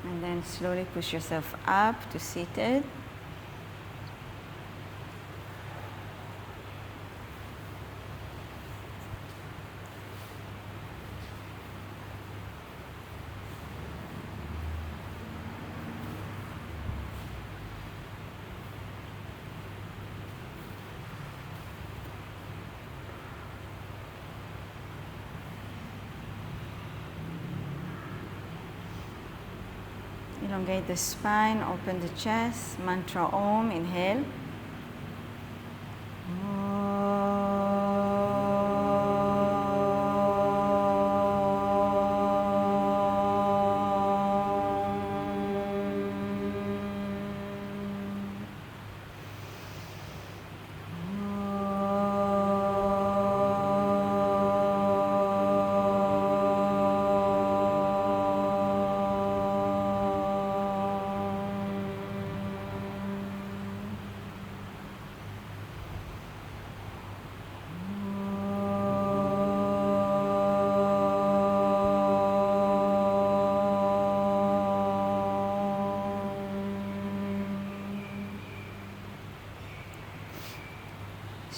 And then slowly push yourself up to seated. Elongate the spine, open the chest, mantra Om, inhale.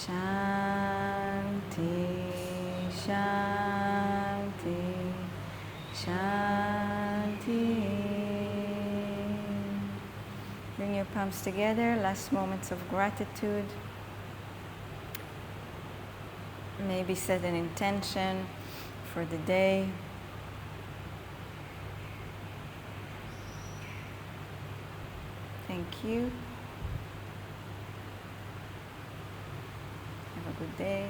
Shanti, Shanti, Shanti. Bring your palms together, last moments of gratitude. Maybe set an intention for the day. Thank you. Have a good day.